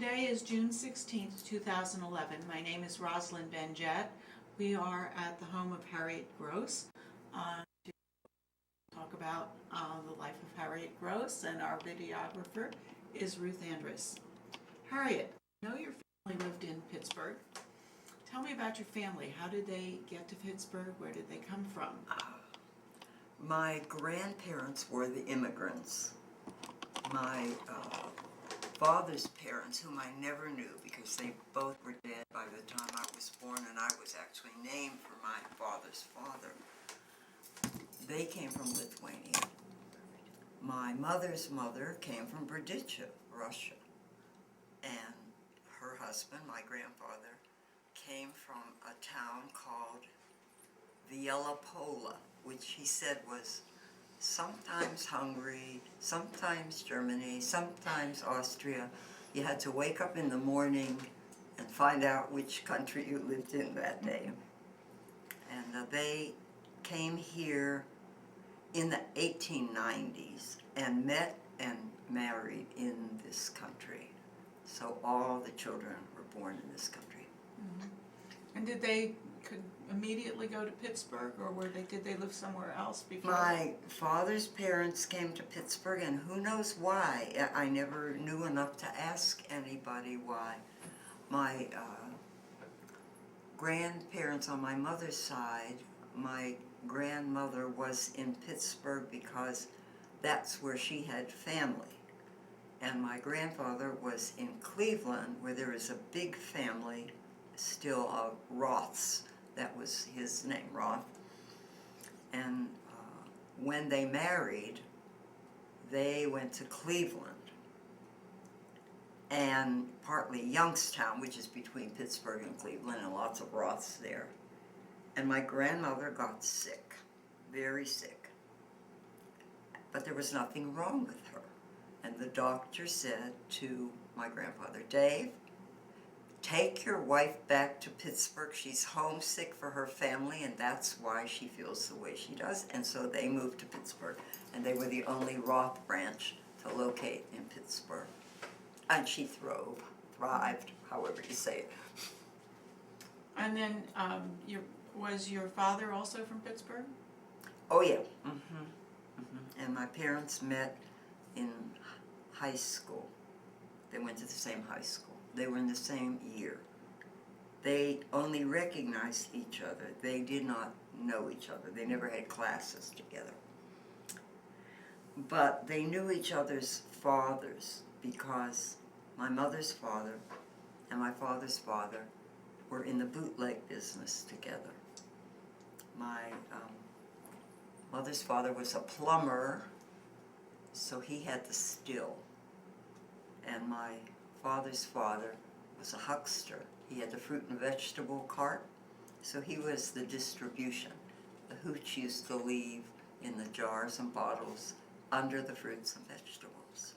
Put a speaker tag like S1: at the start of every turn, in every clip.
S1: Today is June 16th, 2011. My name is Rosalind Benjet. We are at the home of Harriet Gross to talk about the life of Harriet Gross, and our videographer is Ruth Andrus. Harriet, I know your family lived in Pittsburgh. Tell me about your family. How did they get to Pittsburgh? Where did they come from?
S2: My grandparents were the immigrants. My father's parents, whom I never knew because they both were dead by the time I was born, and I was actually named for my father's father. They came from Lithuania. My mother's mother came from Benjet, Russia. And her husband, my grandfather, came from a town called Pola, which he said was sometimes Hungary, sometimes Germany, sometimes Austria. You had to wake up in the morning and find out which country you lived in that day. And they came here in the 1890s and met and married in this country. So all the children were born in this country.
S1: Mm-hmm. And did they could immediately go to Pittsburgh, or did they live somewhere else before?
S2: My father's parents came to Pittsburgh, and who knows why. I never knew enough to ask anybody why. My grandparents on my mother's side, my grandmother was in Pittsburgh because that's where she had family. And my grandfather was in Cleveland, where there is a big family still of Roths. That was his name, Roth. And when they married, they went to Cleveland and partly Youngstown, which is between Pittsburgh and Cleveland, and lots of Roths there. And my grandmother got sick, very sick. But there was nothing wrong with her. And the doctor said to my grandfather, Dave, take your wife back to Pittsburgh. She's homesick for her family, and that's why she feels the way she does. And so they moved to Pittsburgh, and they were the only Roth branch to locate in Pittsburgh. And she thrived, however you say it.
S1: And then was your father also from Pittsburgh?
S2: Oh, yeah. Mm-hmm. Mm-hmm. And my parents met in high school. They went to the same high school. They were in the same year. They only recognized each other. They did not know each other. They never had classes together. But they knew each other's fathers because my mother's father and my father's father were in the bootleg business together. My mother's father was a plumber, so he had the still. And my father's father was a huckster. He had the fruit and vegetable cart, so he was the distribution. The hooch used to leave in the jars and bottles under the fruits and vegetables.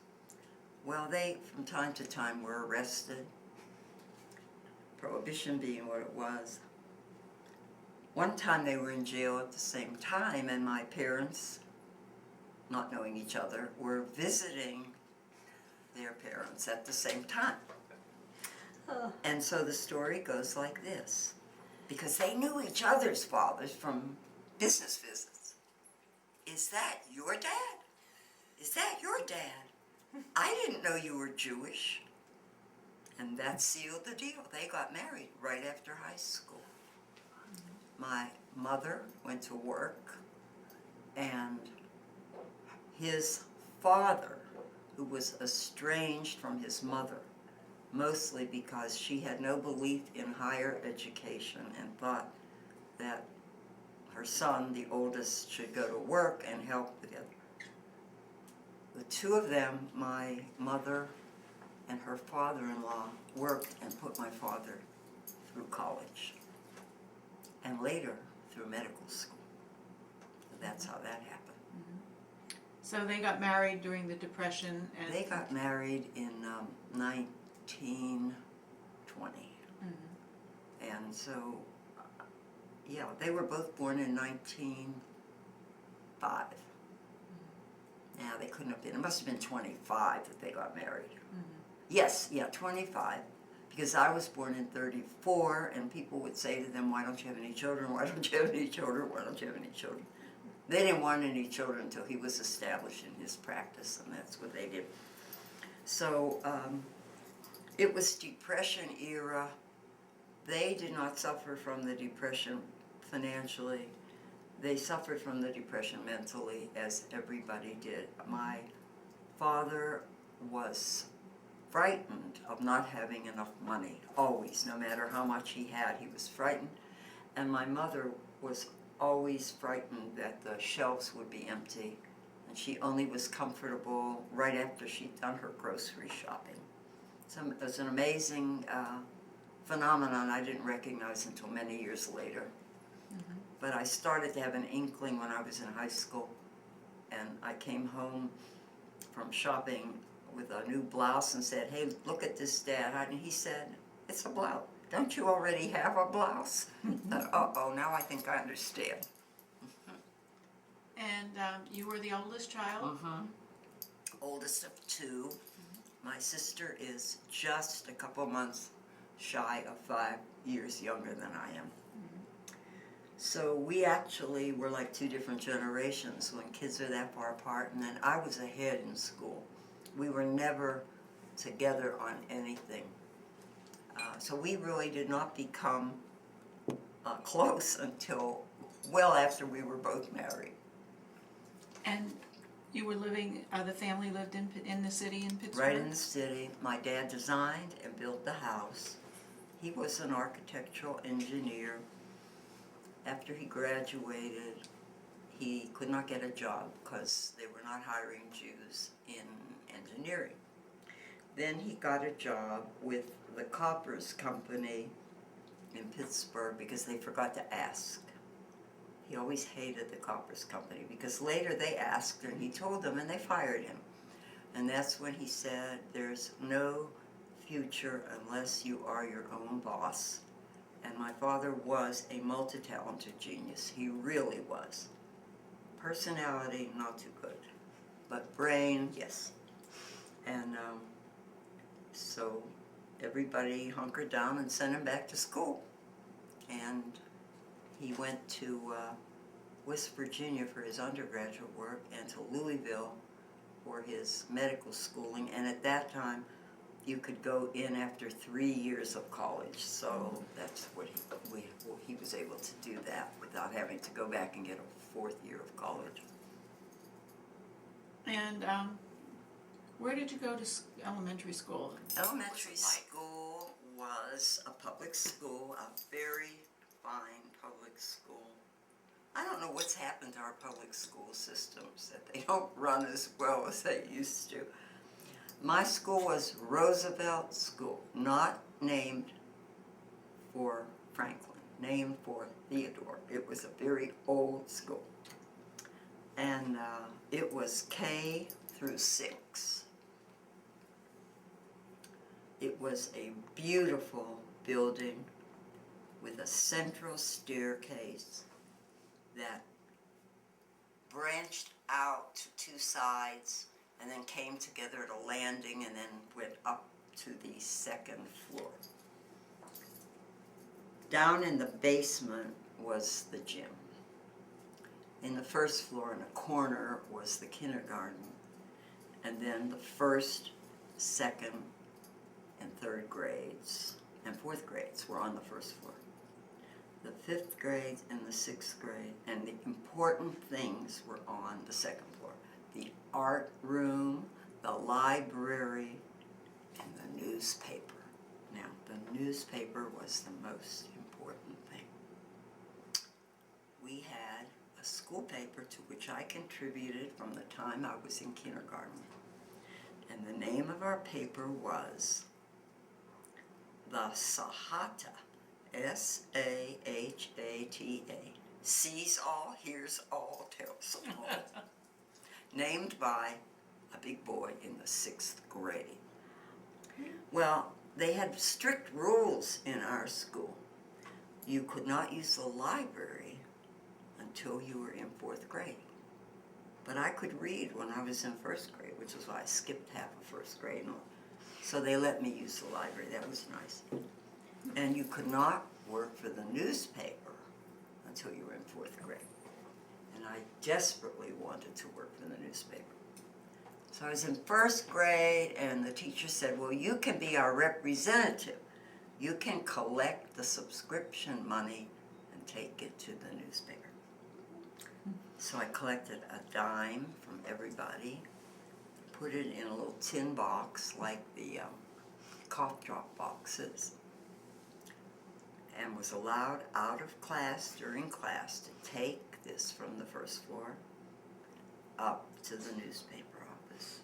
S2: Well, they, from time to time, were arrested, Prohibition being what it was. One time they were in jail at the same time, and my parents, not knowing each other, were visiting their parents at the same time. And so the story goes like this. Because they knew each other's fathers from business visits. Is that your dad? Is that your dad? I didn't know you were Jewish. And that sealed the deal. They got married right after high school. My mother went to work, and his father, who was estranged from his mother, mostly because she had no belief in higher education and thought that her son, the oldest, should go to work and help together. The two of them, my mother and her father-in-law, worked and put my father through college and later through medical school. So that's how that happened.
S1: Mm-hmm. So they got married during the Depression? And
S2: they got married in 1920. Mm-hmm. And so, yeah, they were both born in 1905. Mm-hmm. Yeah, they couldn't have been. It must have been 25 that they got married. Mm-hmm. Yes, yeah, 25. Because I was born in 34, and people would say to them, why don't you have any children? Why don't you have any children? Why don't you have any children? They didn't want any children until he was established in his practice, and that's what they did. So it was Depression era. They did not suffer from the Depression financially. They suffered from the Depression mentally, as everybody did. My father was frightened of not having enough money, always. No matter how much he had, he was frightened. And my mother was always frightened that the shelves would be empty, and she only was comfortable right after she'd done her grocery shopping. So it was an amazing phenomenon I didn't recognize until many years later.
S1: Mm-hmm.
S2: But I started to have an inkling when I was in high school, and I came home from shopping with a new blouse and said, hey, look at this, Dad. And he said, it's a blouse. Don't you already have a blouse? Uh-oh, now I think I understand.
S1: And you were the oldest child?
S2: Mm-hmm. Oldest of two. My sister is just a couple months shy of 5 years younger than I am. So we actually were like two different generations when kids are that far apart, and then I was ahead in school. We were never together on anything. So we really did not become close until well after we were both married.
S1: And you were living, the family lived in the city in Pittsburgh?
S2: Right in the city. My dad designed and built the house. He was an architectural engineer. After he graduated, he could not get a job because they were not hiring Jews in engineering. Then he got a job with the Coppers Company in Pittsburgh because they forgot to ask. He always hated the Coppers Company because later they asked and he told them and they fired him. And that's when he said, there's no future unless you are your own boss. And my father was a multi-talented genius. He really was. Personality, not too good. But brain, yes. And so everybody hunkered down and sent him back to school. And he went to West Virginia for his undergraduate work and to Louisville for his medical schooling. And at that time, you could go in after 3 years of college, so that's what he was able to do that without having to go back and get a 4th year of college.
S1: And where did you go to elementary school?
S2: Elementary school was a public school, a very fine public school. I don't know what's happened to our public school systems, that they don't run as well as they used to. My school was Roosevelt School, not named for Franklin, named for Theodore. It was a very old school. And it was K through 6. It was a beautiful building with a central staircase that branched out to 2 sides and then came together at a landing and then went up to the 2nd floor. Down in the basement was the gym. In the 1st floor in a corner was the kindergarten, and then the 1st, 2nd, and 3rd grades and 4th grades were on the 1st floor. The 5th grade and the 6th grade and the important things were on the 2nd floor. The art room, the library, and the newspaper. Now, the newspaper was the most important thing. We had a school paper to which I contributed from the time I was in kindergarten. And the name of our paper was the Sahata, S-A-H-A-T-A. Sees all, hears all, tells all. Named by a big boy in the 6th grade. Well, they had strict rules in our school. You could not use the library until you were in 4th grade. But I could read when I was in 1st grade, which is why I skipped half of 1st grade. So they let me use the library. That was nice. And you could not work for the newspaper until you were in 4th grade. And I desperately wanted to work for the newspaper. So I was in 1st grade, and the teacher said, well, you can be our representative. You can collect the subscription money and take it to the newspaper. So I collected a dime from everybody, put it in a little tin box like the cough drop boxes, and was allowed out of class during class to take this from the 1st floor up to the newspaper office.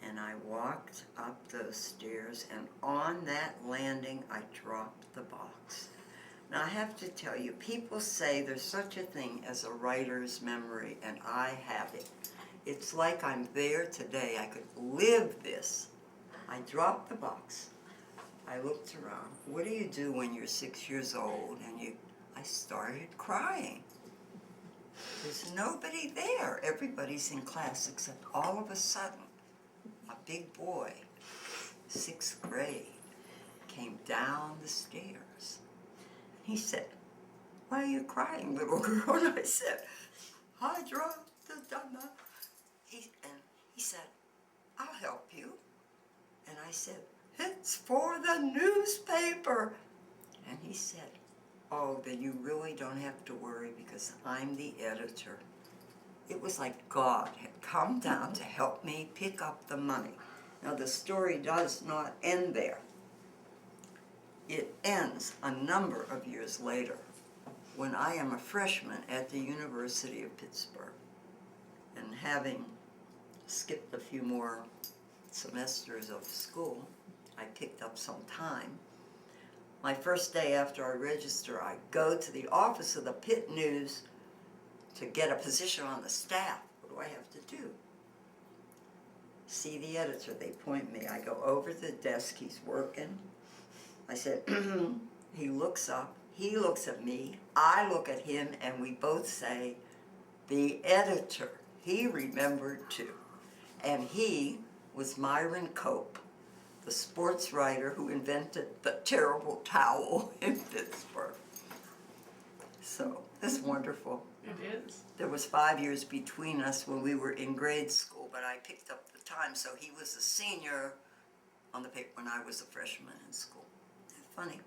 S2: And I walked up those stairs, and on that landing I dropped the box. Now I have to tell you, people say there's such a thing as a writer's memory, and I have it. It's like I'm there today. I could live this. I dropped the box. I looked around. What do you do when you're 6 years old? And I started crying. There's nobody there. Everybody's in class, except all of a sudden, a big boy, 6th grade, came down the stairs. He said, why are you crying, little girl? And I said, I dropped the dime. He said, I'll help you. And I said, it's for the newspaper. And he said, oh, then you really don't have to worry because I'm the editor. It was like God had come down to help me pick up the money. Now the story does not end there. It ends a number of years later when I am a freshman at the University of Pittsburgh, and having skipped a few more semesters of school, I picked up some time. My first day after I register, I go to the office of the Pitt News to get a position on the staff. What do I have to do? See the editor, they point me. I go over to the desk, he's working. I said, he looks up, he looks at me, I look at him, and we both say, the editor. He remembered too. And he was Myron Cope, the sports writer who invented the terrible towel in Pittsburgh. So, it's wonderful.
S1: It is.
S2: There was 5 years between us when we were in grade school, but I picked up the time, so he was a senior on the paper when I was a freshman in school. Funny.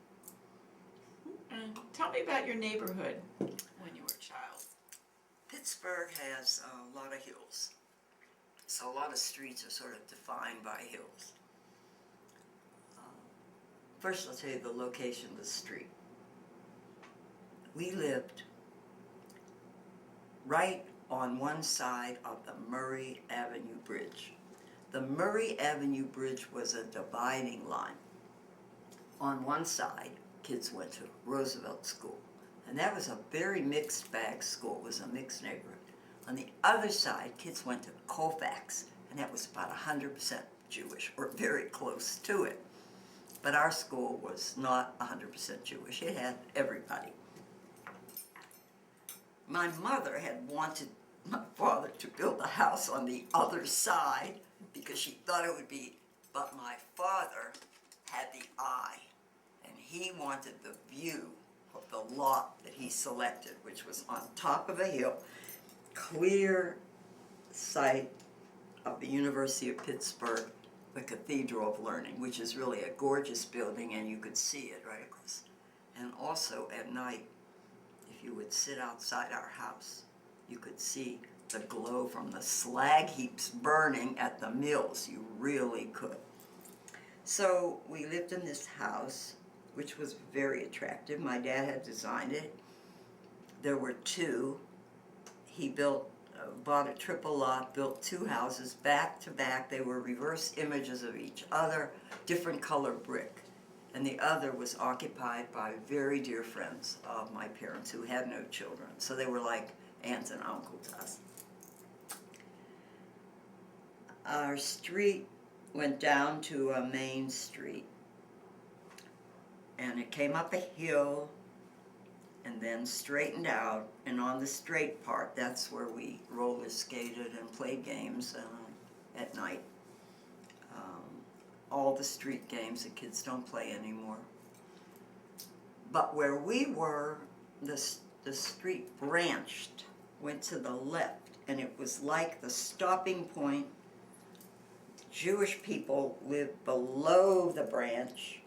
S1: And tell me about your neighborhood when you were a child.
S2: Pittsburgh has a lot of hills, so a lot of streets are sort of defined by hills. First, I'll tell you the location of the street. We lived right on one side of the Murray Avenue Bridge. The Murray Avenue Bridge was a dividing line. On one side, kids went to Roosevelt School, and that was a very mixed bag school. It was a mixed neighborhood. On the other side, kids went to Colfax, and that was about 100% Jewish, or very close to it. But our school was not 100% Jewish. It had everybody. My mother had wanted my father to build a house on the other side because she thought it would be, but my father had the eye, and he wanted the view of the lot that he selected, which was on top of a hill, clear sight of the University of Pittsburgh, the Cathedral of Learning, which is really a gorgeous building, and you could see it right across. And also at night, if you would sit outside our house, you could see the glow from the slag heaps burning at the mills. You really could. So we lived in this house, which was very attractive. My dad had designed it. There were two. He bought a triple lot, built two houses back to back. They were reverse images of each other, different color brick. And the other was occupied by very dear friends of my parents who had no children. So they were like aunts and uncles to us. Our street went down to a main street, and it came up a hill and then straightened out, and on the straight part, that's where we roller skated and played games at night. all the street games that kids don't play anymore. But where we were, the street branched, went to the left, and it was like the stopping point. Jewish people lived below the branch,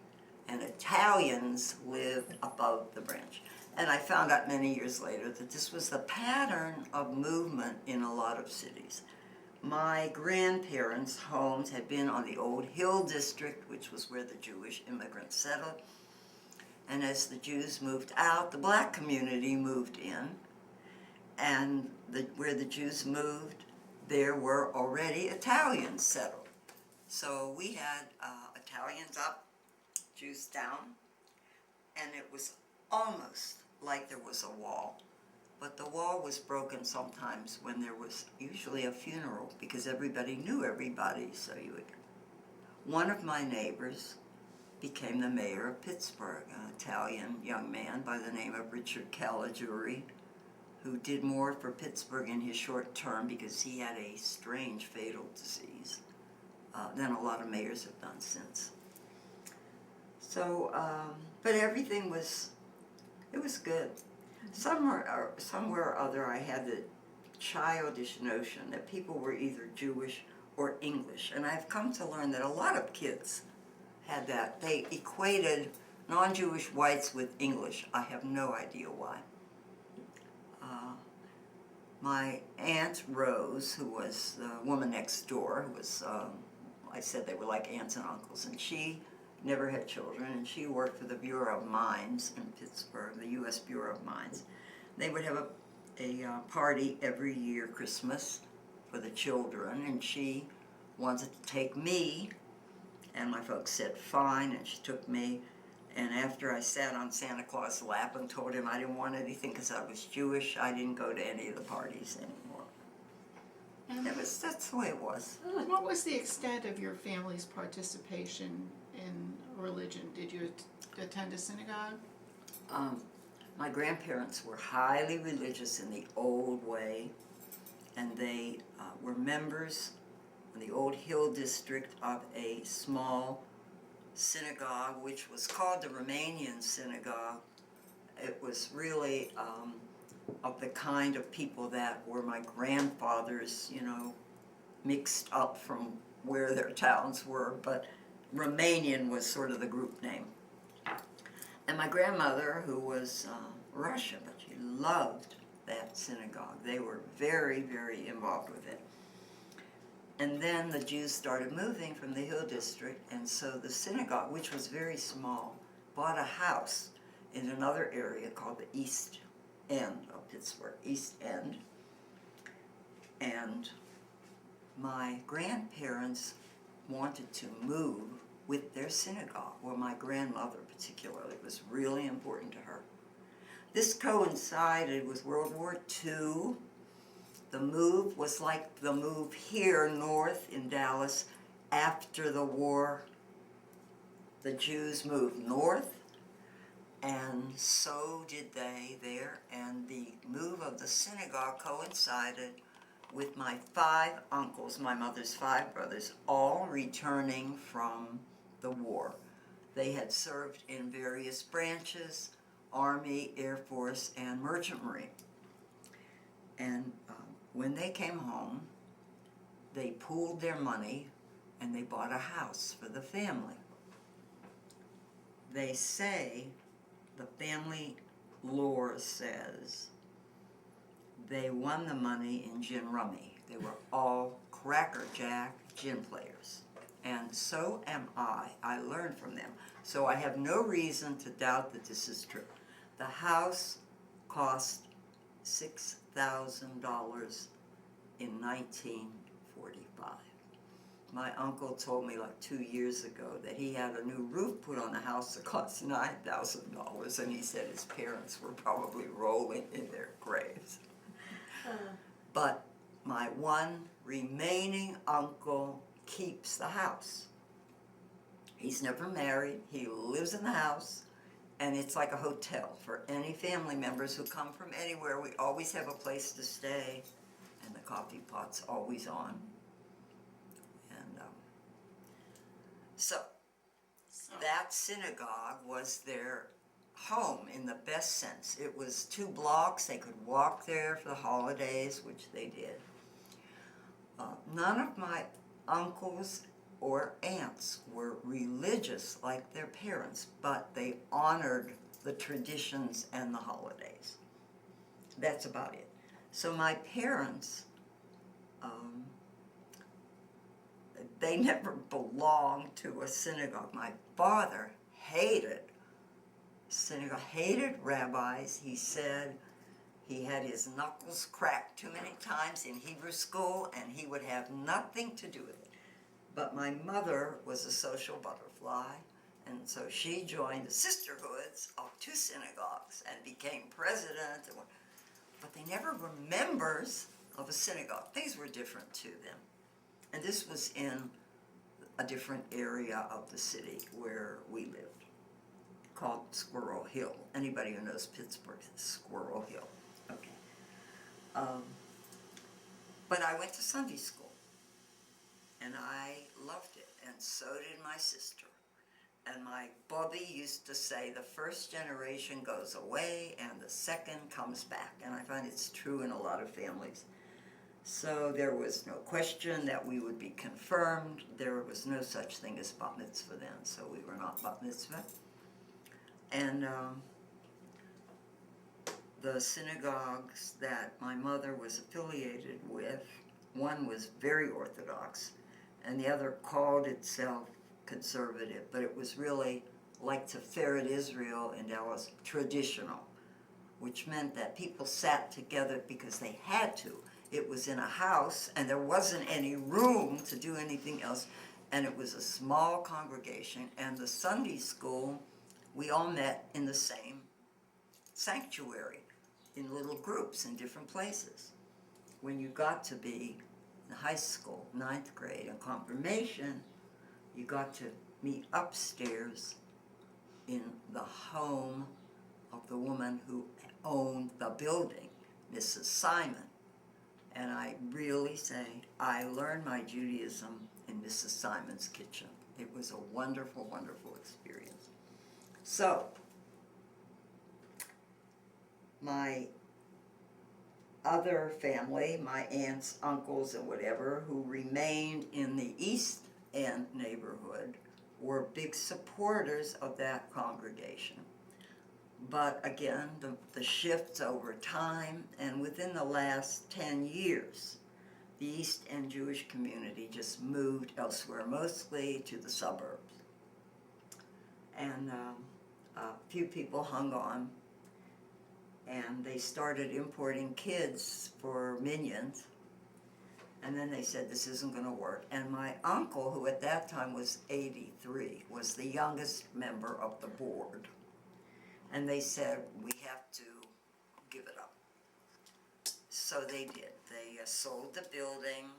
S2: and Italians lived above the branch. And I found out many years later that this was the pattern of movement in a lot of cities. My grandparents' homes had been on the old Hill District, which was where the Jewish immigrants settled. And as the Jews moved out, the black community moved in. And where the Jews moved, there were already Italians settled. So we had Italians up, Jews down, and it was almost like there was a wall. But the wall was broken sometimes when there was usually a funeral, because everybody knew everybody. So one of my neighbors became the mayor of Pittsburgh, an Italian young man by the name of Richard Caligiuri, who did more for Pittsburgh in his short term because he had a strange fatal disease than a lot of mayors have done since. So, but everything was good. Somewhere or other I had the childish notion that people were either Jewish or English. And I've come to learn that a lot of kids had that. They equated non-Jewish whites with English. I have no idea why. My Aunt Rose, who was the woman next door, who was, I said they were like aunts and uncles, and she never had children, and she worked for the Bureau of Mines in Pittsburgh, the U.S. Bureau of Mines. They would have a party every year, Christmas, for the children, and she wanted to take me, and my folks said fine, and she took me. And after I sat on Santa Claus' lap and told him I didn't want anything because I was Jewish, I didn't go to any of the parties anymore. And that's the way it was.
S3: What was the extent of your family's participation in religion? Did you attend a synagogue?
S2: My grandparents were highly religious in the old way, and they were members in the old Hill District of a small synagogue, which was called the Romanian synagogue. It was really of the kind of people that were my grandfathers, mixed up from where their towns were, but Romanian was sort of the group name. And my grandmother, who was Russian, but she loved that synagogue. They were very, very involved with it. And then the Jews started moving from the Hill District, and so the synagogue, which was very small, bought a house in another area called the East End of Pittsburgh, East End. And my grandparents wanted to move with their synagogue, well, my grandmother particularly, it was really important to her. This coincided with World War II. The move was like the move here north in Dallas. After the war, the Jews moved north, and so did they there. And the move of the synagogue coincided with my 5 uncles, my mother's 5 brothers, all returning from the war. They had served in various branches, Army, Air Force, and Merchant Marine. And when they came home, they pooled their money and they bought a house for the family. They say, the family lore says, they won the money in gin rummy. They were all crackerjack gin players. And so am I. I learned from them. So I have no reason to doubt that this is true. The house cost $6,000 in 1945. My uncle told me like 2 years ago that he had a new roof put on the house that cost $9,000, and he said his parents were probably rolling in their graves. But my one remaining uncle keeps the house. He's never married, he lives in the house, and it's like a hotel for any family members who come from anywhere. We always have a place to stay, and the coffee pot's always on. And so that synagogue was their home in the best sense. It was 2 blocks. They could walk there for the holidays, which they did. None of my uncles or aunts were religious like their parents, but they honored the traditions and the holidays. That's about it. So my parents, they never belonged to a synagogue. My father hated synagogue, hated rabbis. He said he had his knuckles cracked too many times in Hebrew school, and he would have nothing to do with it. But my mother was a social butterfly, and so she joined the sisterhoods of 2 synagogues and became president. But they never were members of a synagogue. Things were different to them. And this was in a different area of the city where we lived, called Squirrel Hill. Anybody who knows Pittsburgh, Squirrel Hill. Okay. But I went to Sunday school, and I loved it, and so did my sister. And my Bobby used to say, the first generation goes away and the second comes back. And I find it's true in a lot of families. So there was no question that we would be confirmed. There was no such thing as bat mitzvah then, so we were not bat mitzvah. And the synagogues that my mother was affiliated with, one was very Orthodox, and the other called itself conservative, but it was really like Tiferet Israel in Dallas, traditional, which meant that people sat together because they had to. It was in a house, and there wasn't any room to do anything else, and it was a small congregation, and the Sunday school, we all met in the same sanctuary, in little groups in different places. When you got to be in high school, 9th grade, and confirmation, you got to meet upstairs in the home of the woman who owned the building, Mrs. Simon. And I really say, I learned my Judaism in Mrs. Simon's kitchen. It was a wonderful, wonderful experience. So, my other family, my aunts, uncles, and whatever, who remained in the East End neighborhood, were big supporters of that congregation. But again, the shifts over time, and within the last 10 years, the East End Jewish community just moved elsewhere, mostly to the suburbs. And a few people hung on, and they started importing kids for minions. And then they said, this isn't going to work. And my uncle, who at that time was 83, was the youngest member of the board. And they said, we have to give it up. So they did. They sold the building.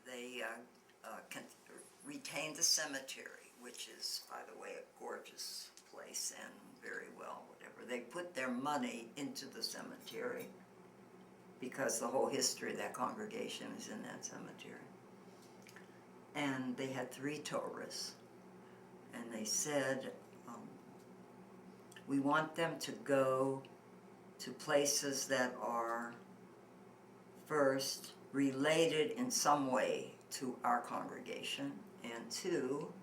S2: They retained the cemetery, which is, by the way, a gorgeous place and very well, whatever. They put their money into the cemetery because the whole history of that congregation is in that cemetery. And they had 3 Torahs. And they said, we want them to go to places that are, first, related in some way to our congregation, and 2,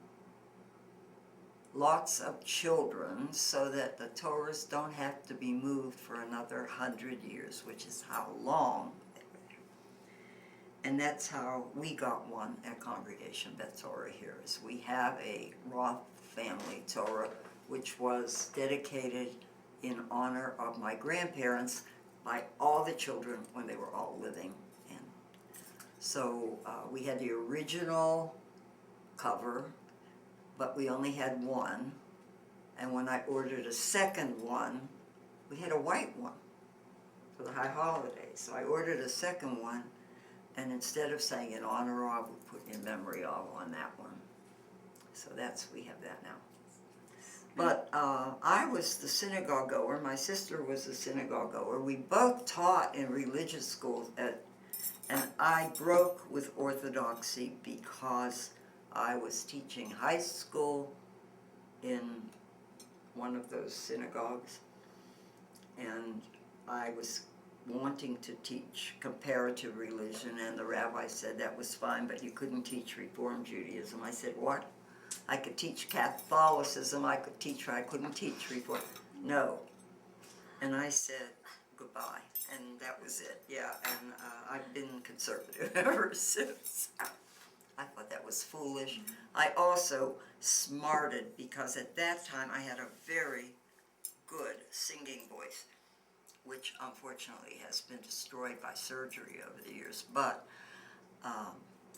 S2: lots of children so that the Torahs don't have to be moved for another 100 years, which is how long they were. And that's how we got one at Congregation Beth Torah here, is we have a Roth family Torah, which was dedicated in honor of my grandparents by all the children when they were all living. And so we had the original cover, but we only had one. And when I ordered a second one, we had a white one for the high holidays. So I ordered a second one, and instead of saying in honor of, we put in memory of on that one. So we have that now. But I was the synagogue goer. My sister was a synagogue goer. We both taught in religious schools, and I broke with orthodoxy because I was teaching high school in one of those synagogues, and I was wanting to teach comparative religion, and the rabbi said that was fine, but you couldn't teach Reform Judaism. I said, what? I could teach Catholicism, I couldn't teach Reform. No. And I said, goodbye, and that was it, yeah, and I've been conservative ever since. I thought that was foolish. I also smarted, because at that time I had a very good singing voice, which unfortunately has been destroyed by surgery over the years, but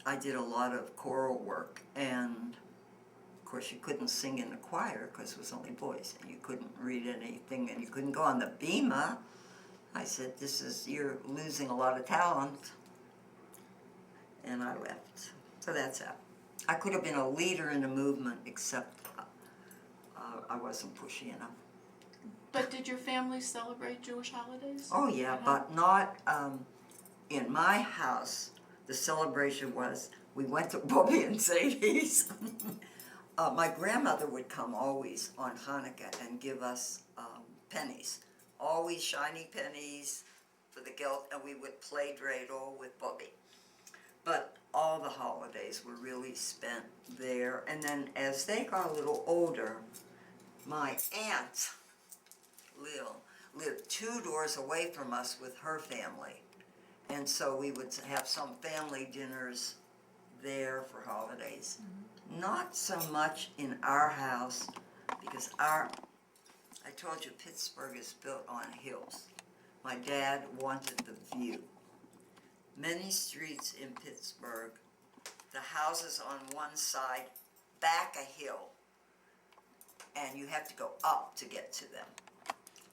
S2: I did a lot of choral work, and of course you couldn't sing in the choir because it was only boys, and you couldn't read anything, and you couldn't go on the bema. I said, you're losing a lot of talent, and I left. So that's it. I could have been a leader in the movement, except I wasn't pushy enough.
S3: But did your family celebrate Jewish holidays?
S2: Oh yeah, but not in my house. The celebration was, we went to Bobby and Sadie's. My grandmother would come always on Hanukkah and give us pennies, always shiny pennies for the gelt, and we would play dreidel with Bobby. But all the holidays were really spent there. And then as they got a little older, my aunt, Lil, lived 2 doors away from us with her family. And so we would have some family dinners there for holidays. Mm-hmm. Not so much in our house, because I told you Pittsburgh is built on hills. My dad wanted the view. Many streets in Pittsburgh, the houses on one side back a hill, and you have to go up to get to them.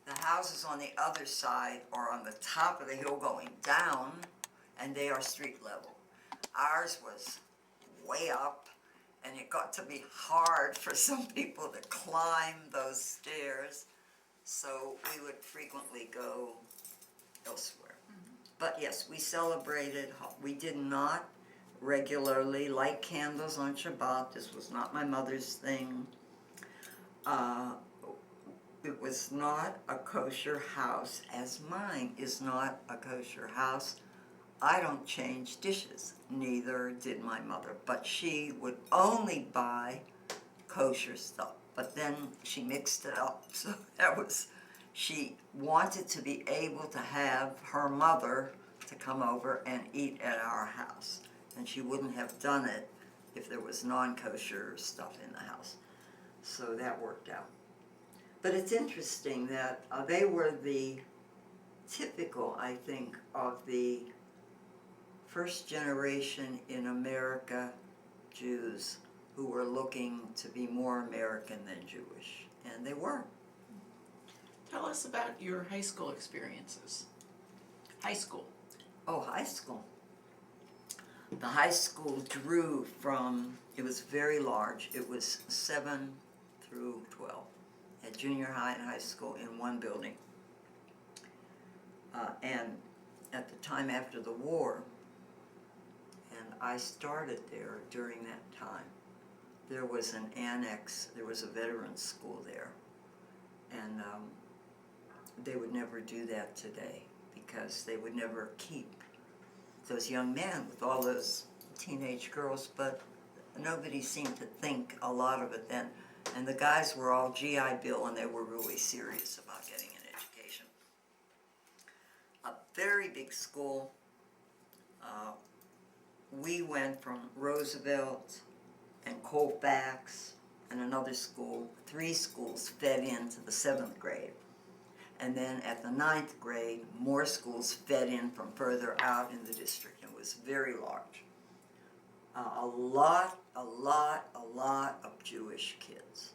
S2: The houses on the other side are on the top of the hill going down, and they are street level. Ours was way up, and it got to be hard for some people to climb those stairs, so we would frequently go elsewhere. But yes, we celebrated. We did not regularly light candles on Shabbat. This was not my mother's thing. It was not a kosher house, as mine is not a kosher house. I don't change dishes. Neither did my mother. But she would only buy kosher stuff. But then she mixed it up. So that was... She wanted to be able to have her mother to come over and eat at our house. And she wouldn't have done it if there was non-kosher stuff in the house. So that worked out. But it's interesting that they were the typical, I think, of the first generation in America Jews who were looking to be more American than Jewish. And they were.
S3: Tell us about your high school experiences. High school.
S2: Oh, high school. The high school drew from, it was very large. It was 7 through 12 at junior high and high school in one building. And at the time after the war, and I started there during that time, there was an annex, there was a veterans school there. And they would never do that today, because they would never keep those young men with all those teenage girls, but nobody seemed to think a lot of it then. And the guys were all GI Bill, and they were really serious about getting an education. A very big school. We went from Roosevelt and Colfax and another school, 3 schools fed into the 7th grade. And then at the 9th grade, more schools fed in from further out in the district. It was very large. A lot of Jewish kids.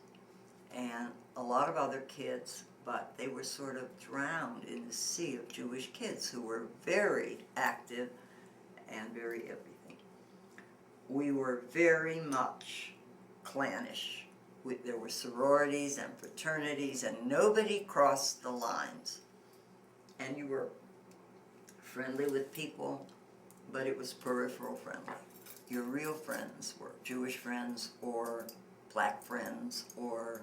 S2: And a lot of other kids, but they were sort of drowned in the sea of Jewish kids who were very active and very everything. We were very much clannish. There were sororities and fraternities, and nobody crossed the lines. And you were friendly with people, but it was peripheral friendly. Your real friends were Jewish friends or black friends or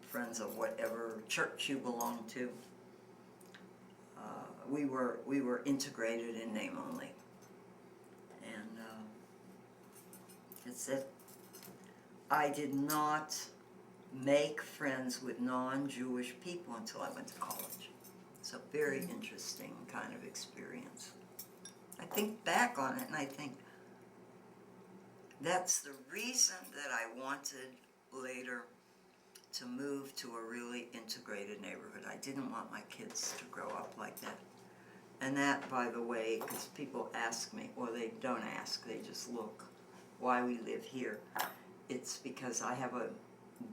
S2: friends of whatever church you belong to. We were integrated in name only, and it's that I did not make friends with non-Jewish people until I went to college. It's a very interesting kind of experience. I think back on it and I think that's the reason that I wanted later to move to a really integrated neighborhood. I didn't want my kids to grow up like that. And that, by the way, because people ask me, or they don't ask, they just look, why we live here. It's because I have a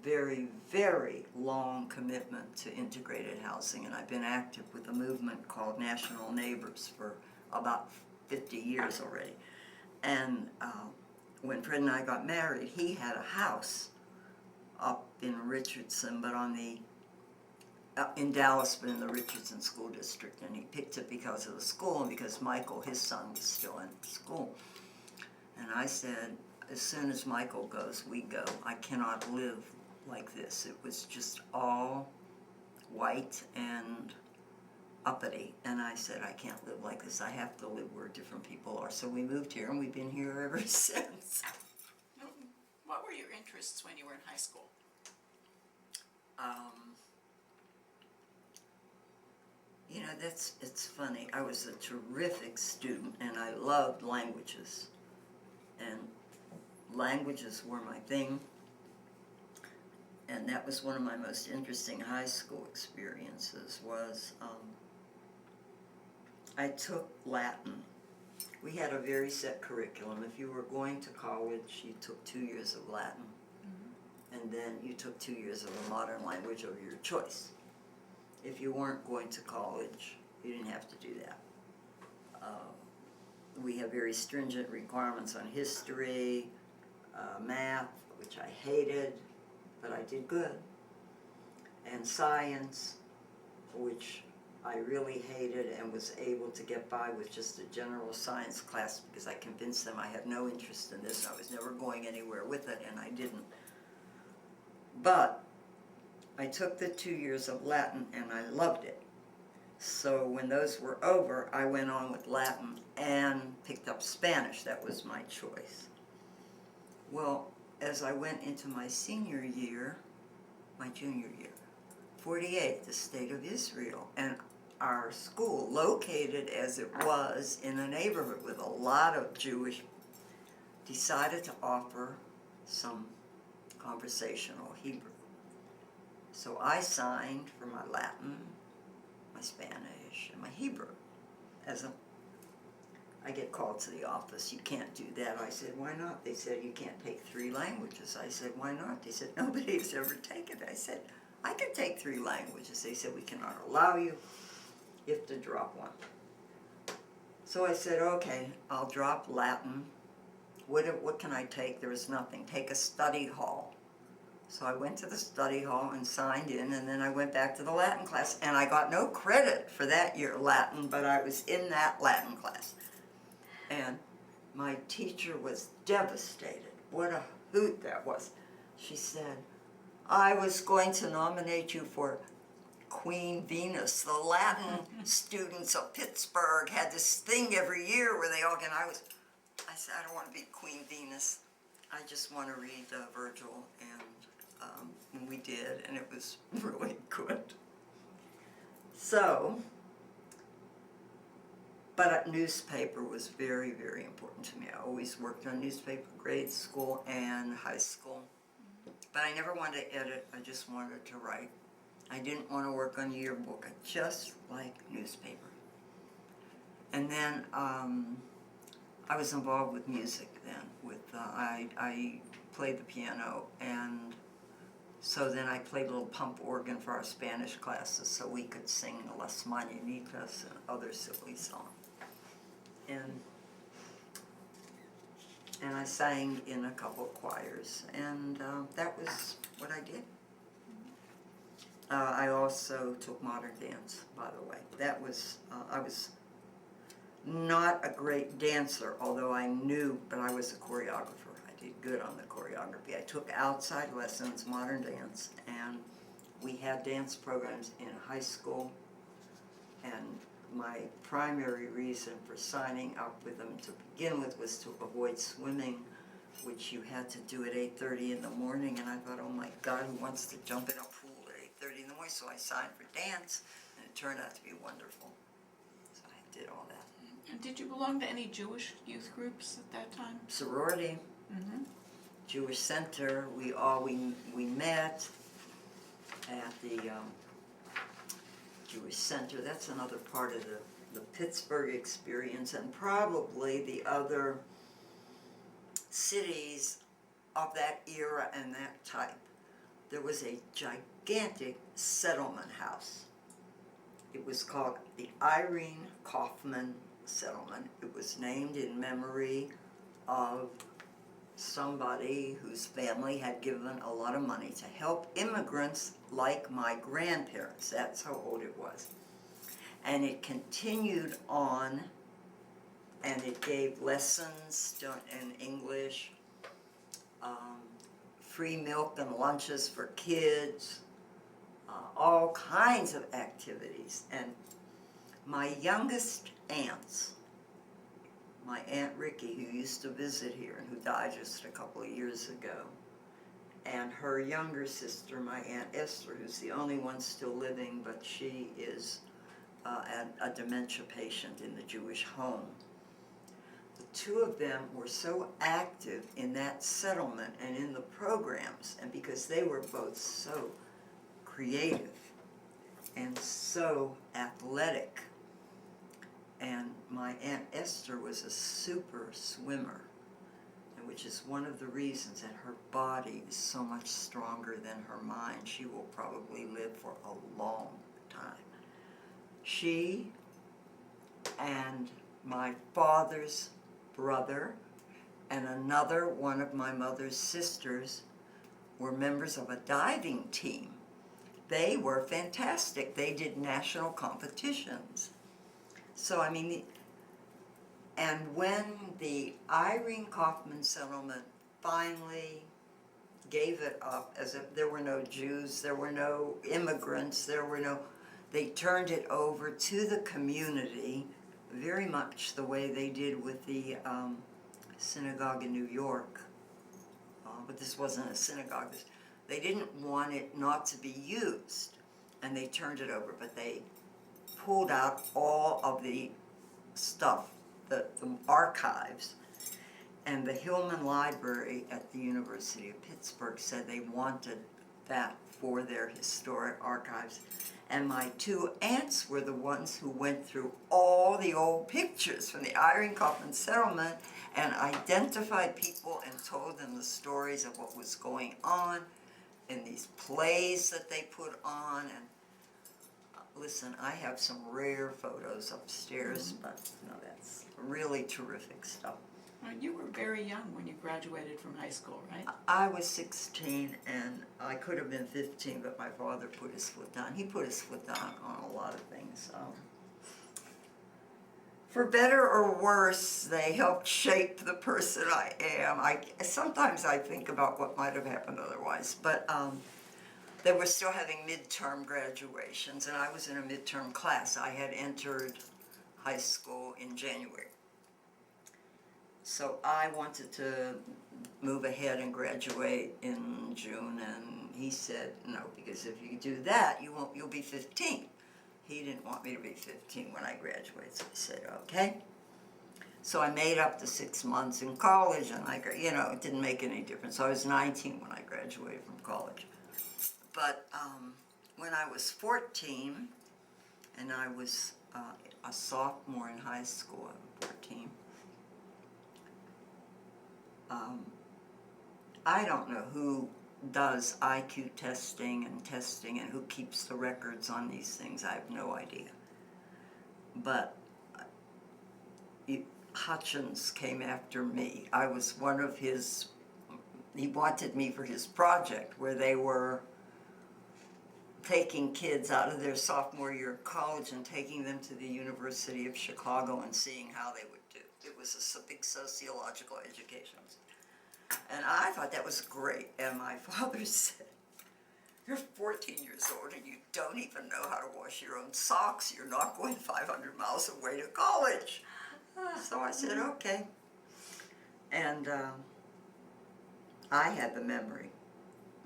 S2: very, very long commitment to integrated housing, and I've been active with a movement called National Neighbors for about 50 years already. And when Fred and I got married, he had a house up in Richardson, but on the in Dallas, but in the Richardson School District, and he picked it because of the school and because Michael, his son, was still in school. And I said, as soon as Michael goes, we go. I cannot live like this. It was just all white and uppity, and I said, I can't live like this. I have to live where different people are. So we moved here, and we've been here ever since.
S1: What were your interests when you were in high school?
S2: You know, it's funny. I was a terrific student, and I loved languages. And languages were my thing. And that was one of my most interesting high school experiences was I took Latin. We had a very set curriculum. If you were going to college, you took 2 years of Latin. And then you took 2 years of a modern language of your choice. If you weren't going to college, you didn't have to do that. We have very stringent requirements on history, math, which I hated, but I did good, and science, which I really hated and was able to get by with just a general science class because I convinced them I had no interest in this. I was never going anywhere with it, and I didn't. But I took the 2 years of Latin, and I loved it. So when those were over, I went on with Latin and picked up Spanish. That was my choice. Well, as I went into my junior year, 48, the state of Israel, and our school, located as it was in a neighborhood with a lot of Jewish, decided to offer some conversational Hebrew. So I signed for my Latin, my Spanish, and my Hebrew. I get called to the office, you can't do that. I said, why not? They said, you can't take 3 languages. I said, why not? They said, nobody has ever taken it. I said, I can take 3 languages. They said, we cannot allow you. You have to drop one. So I said, okay, I'll drop Latin. What can I take? There was nothing. Take a study hall. So I went to the study hall and signed in, and then I went back to the Latin class, and I got no credit for that year Latin, but I was in that Latin class. And my teacher was devastated. What a hoot that was. She said, I was going to nominate you for Queen Venus. The Latin students of Pittsburgh had this thing every year where they all get, I said, I don't want to be Queen Venus. I just want to read Virgil, and we did, and it was really good. So, but a newspaper was very, very important to me. I always worked on newspaper, grade school and high school. But I never wanted to edit, I just wanted to write. I didn't want to work on a yearbook, I just liked newspaper. And then I was involved with music then. I played the piano, and so then I played a little pump organ for our Spanish classes so we could sing Las Mañanitas and other silly songs. And I sang in a couple of choirs, and that was what I did. I also took modern dance, by the way. That was, not a great dancer, although I knew, but I was a choreographer. I did good on the choreography. I took outside lessons, modern dance, and we had dance programs in high school. And my primary reason for signing up with them to begin with was to avoid swimming, which you had to do at 8:30 in the morning. And I thought, oh my God, who wants to jump in a pool at 8:30 in the morning? So I signed for dance, and it turned out to be wonderful. So I did all that.
S3: And did you belong to any Jewish youth groups at that time?
S2: Sorority, Jewish Center, we met at the Jewish Center. That's another part of the Pittsburgh experience, and probably the other cities of that era and that type. There was a gigantic settlement house. It was called the Irene Kaufman Settlement. It was named in memory of somebody whose family had given a lot of money to help immigrants like my grandparents. That's how old it was. And it continued on, and it gave lessons in English, free milk and lunches for kids, all kinds of activities. And my youngest aunts, my Aunt Ricky, who used to visit here and who died just a couple of years ago, and her younger sister, my Aunt Esther, who's the only one still living, but she is a dementia patient in the Jewish home. The two of them were so active in that settlement and in the programs, and because they were both so creative and so athletic. And my Aunt Esther was a super swimmer, which is one of the reasons that her body is so much stronger than her mind. She will probably live for a long time. She and my father's brother and another one of my mother's sisters were members of a diving team. They were fantastic. They did national competitions. So, I mean, and when the Irene Kaufman settlement finally gave it up, as if there were no Jews, there were no immigrants, they turned it over to the community, very much the way they did with the synagogue in New York. But this wasn't a synagogue. They didn't want it not to be used, and they turned it over, but they pulled out all of the stuff, the archives, and the Hillman Library at the University of Pittsburgh said they wanted that for their historic archives. And my two aunts were the ones who went through all the old pictures from the Irene Kaufman settlement and identified people and told them the stories of what was going on in these plays that they put on. And listen, I have some rare photos upstairs, but no, that's really terrific stuff.
S3: You were very young when you graduated from high school, right?
S2: I was 16, and I could have been 15, but my father put his foot down. He put his foot down on a lot of things. For better or worse, they helped shape the person I am. Sometimes I think about what might have happened otherwise, but they were still having midterm graduations, and I was in a midterm class. I had entered high school in January. So I wanted to move ahead and graduate in June, and he said, no, because if you do that, you'll be 15. He didn't want me to be 15 when I graduated, so I said, okay. So I made up the 6 months in college, and it didn't make any difference. So I was 19 when I graduated from college. But when I was 14, and I was a sophomore in high school, I was 14, I don't know who does IQ testing and who keeps the records on these things. I have no idea. But Hutchins came after me. I was one of he wanted me for his project where they were taking kids out of their sophomore year of college and taking them to the University of Chicago and seeing how they would do. It was a big sociological education. And I thought that was great. And my father said, "You're 14 years old and you don't even know how to wash your own socks. You're not going 500 miles away to college." So I said, okay. And I had the memory.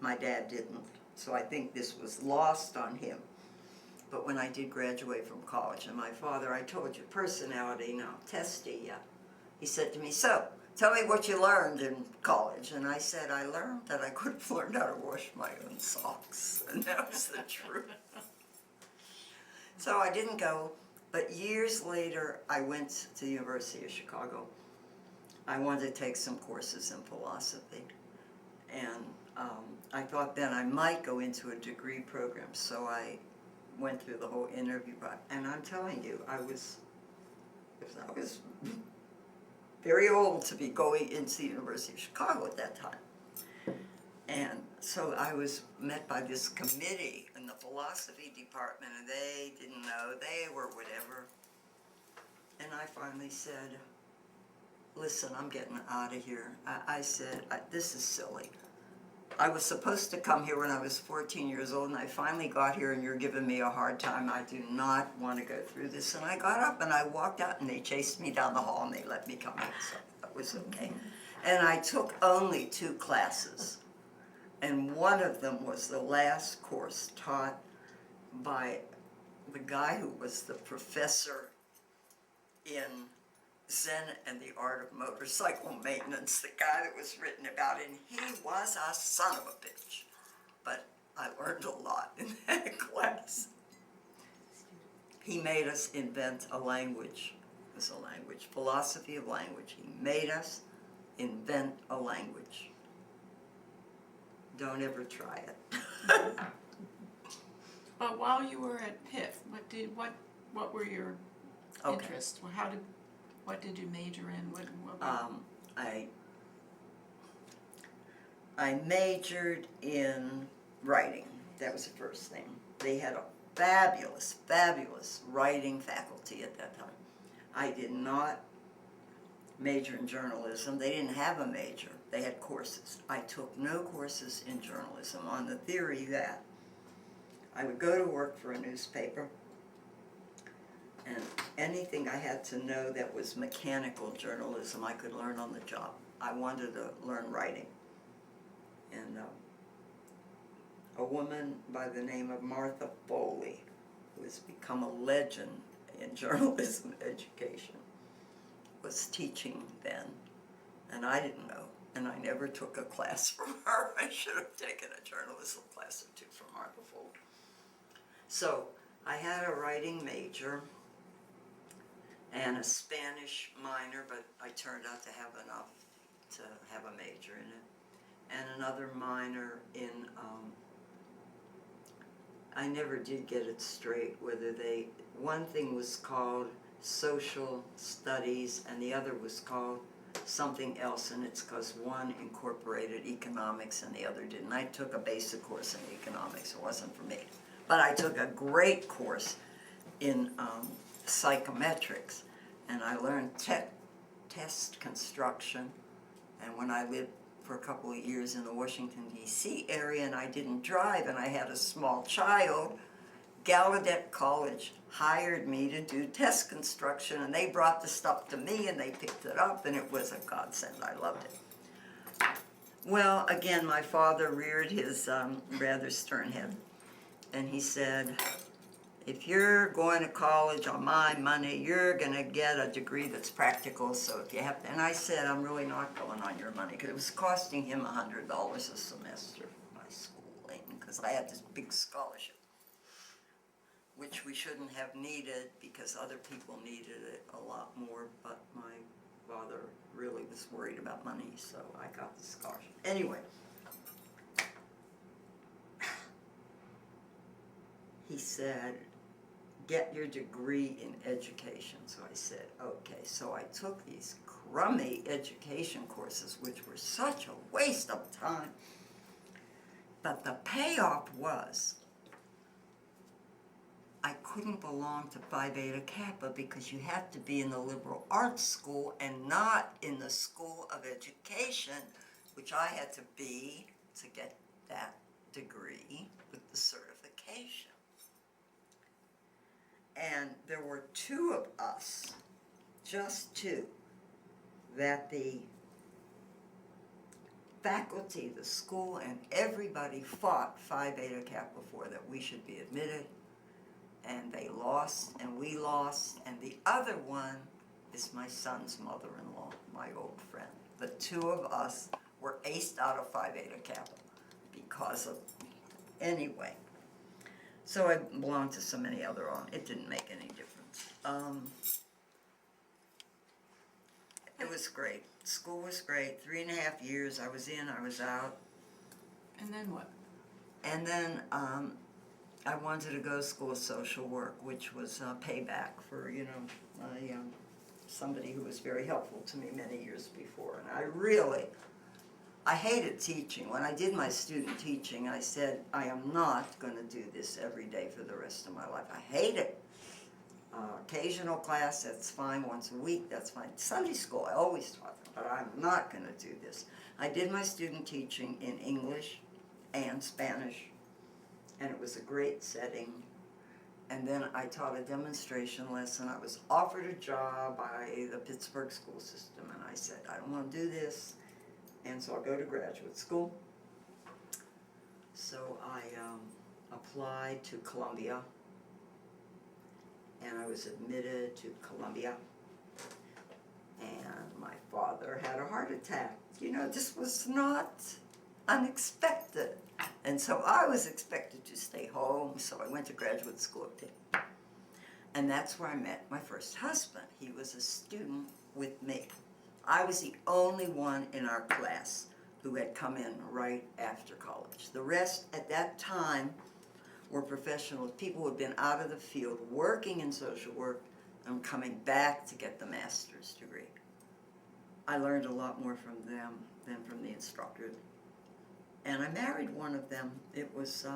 S2: My dad didn't. So I think this was lost on him. But when I did graduate from college, and my father, I told you, personality, now testy, yeah. He said to me, "So, tell me what you learned in college." And I said, "I learned that I could have learned how to wash my own socks." And that was the truth. So I didn't go, but years later, I went to the University of Chicago. I wanted to take some courses in philosophy. And I thought then I might go into a degree program. So I went through the whole interview, and I'm telling you, I was very old to be going into the University of Chicago at that time. And so I was met by this committee in the philosophy department, and they didn't know, they were whatever. And I finally said, "Listen, I'm getting out of here." I said, "This is silly. I was supposed to come here when I was 14 years old, and I finally got here, and you're giving me a hard time. I do not want to go through this." And I got up and I walked out, and they chased me down the hall, and they let me come in, so that was okay. And I took only 2 classes, and one of them was the last course taught by the guy who was the professor in Zen and the Art of Motorcycle Maintenance, the guy that was written about, and he was a son of a bitch. But I learned a lot in that class. He made us invent a language. It was a language, philosophy of language. He made us invent a language. Don't ever try it.
S3: But while you were at Pitt, what were your
S2: Okay.
S3: interests? What did you major in? What
S2: I majored in writing. That was the first thing. They had a fabulous, fabulous writing faculty at that time. I did not major in journalism. They didn't have a major. They had courses. I took no courses in journalism on the theory that I would go to work for a newspaper, and anything I had to know that was mechanical journalism, I could learn on the job. I wanted to learn writing. And a woman by the name of Martha Foley, who has become a legend in journalism education, was teaching then. And I didn't know. And I never took a class from her. I should have taken a journalism class or 2 from Martha Foley. So I had a writing major and a Spanish minor, but I turned out to have enough to have a major in it, and another minor in, I never did get it straight whether one thing was called social studies and the other was called something else, and it's because one incorporated economics and the other didn't. I took a basic course in economics. It wasn't for me. But I took a great course in psychometrics, and I learned test construction. And when I lived for a couple of years in the Washington, D.C. area, and I didn't drive, and I had a small child, Gallaudet College hired me to do test construction, and they brought the stuff to me, and they picked it up, and it was a godsend. I loved it. Well, again, my father reared his rather stern head, and he said, "If you're going to college on my money, you're going to get a degree that's practical, so if you have to," and I said, "I'm really not going on your money," because it was costing him $100 a semester for my schooling, because I had this big scholarship, which we shouldn't have needed because other people needed it a lot more, but my father really was worried about money, so I got the scholarship. Anyway, he said, "Get your degree in education." So I said, okay. So I took these crummy education courses, which were such a waste of time. But the payoff was I couldn't belong to Phi Beta Kappa because you have to be in the liberal arts school and not in the School of Education, which I had to be to get that degree with the certification. And there were two of us, just two, that the faculty, the school, and everybody fought Phi Beta Kappa for, that we should be admitted. And they lost, and we lost, and the other one is my son's mother-in-law, my old friend. The two of us were aced out of Phi Beta Kappa because of, anyway. So I belonged to so many other, it didn't make any difference. It was great. School was great. 3.5 years I was in, I was out.
S1: And then what?
S2: And then I wanted to go to school of social work, which was payback for, somebody who was very helpful to me many years before. And I hated teaching. When I did my student teaching, I said, I am not going to do this every day for the rest of my life. I hate it. Occasional class, that's fine. Once a week, that's fine. Sunday school, I always taught them, but I'm not going to do this. I did my student teaching in English and Spanish, and it was a great setting. And then I taught a demonstration lesson. I was offered a job by the Pittsburgh school system, and I said, I don't want to do this, and so I'll go to graduate school. So I applied to Columbia, and I was admitted to Columbia, and my father had a heart attack. This was not unexpected. And so I was expected to stay home, so I went to graduate school at Pitt. And that's where I met my first husband. He was a student with me. I was the only one in our class who had come in right after college. The rest at that time were professionals, people who had been out of the field working in social work and coming back to get the master's degree. I learned a lot more from them than from the instructor. And I married one of them. It was,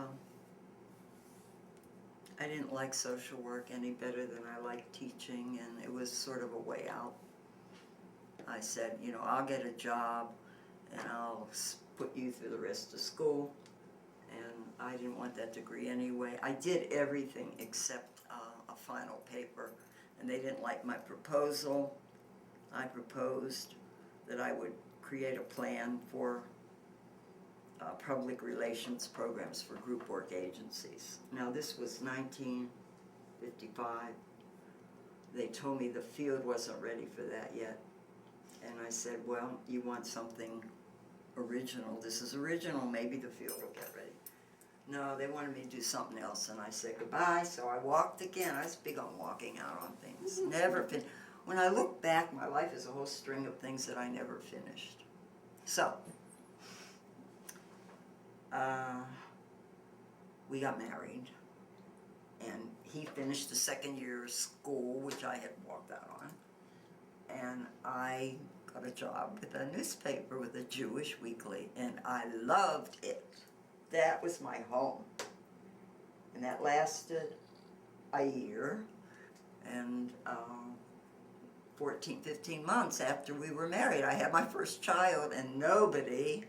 S2: I didn't like social work any better than I liked teaching, and it was sort of a way out. I said, I'll get a job, and I'll put you through the rest of school. And I didn't want that degree anyway. I did everything except a final paper, and they didn't like my proposal. I proposed that I would create a plan for public relations programs for group work agencies. Now this was 1955. They told me the field wasn't ready for that yet. And I said, well, you want something original. This is original, maybe the field will get ready. No, they wanted me to do something else, and I said goodbye. So I walked again. I was big on walking out on things. Never finished. When I look back, my life is a whole string of things that I never finished. So, we got married, and he finished the second year of school, which I had walked out on, and I got a job with a newspaper, with a Jewish weekly, and I loved it. That was my home, and that lasted a year, and 14, 15 months after we were married, I had my first child, and nobody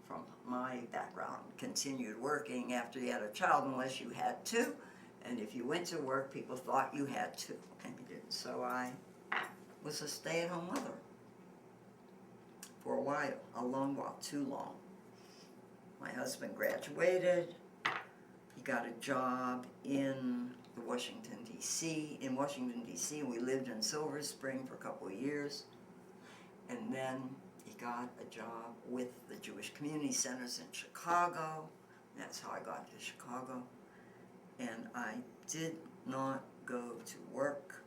S2: from my background continued working after you had a child unless you had to. And if you went to work, people thought you had to, and you didn't. So I was a stay-at-home mother for a while, a long while, too long. My husband graduated. He got a job in Washington, D.C. In Washington, D.C., we lived in Silver Spring for a couple of years. And then he got a job with the Jewish Community Centers in Chicago. That's how I got to Chicago. And I did not go to work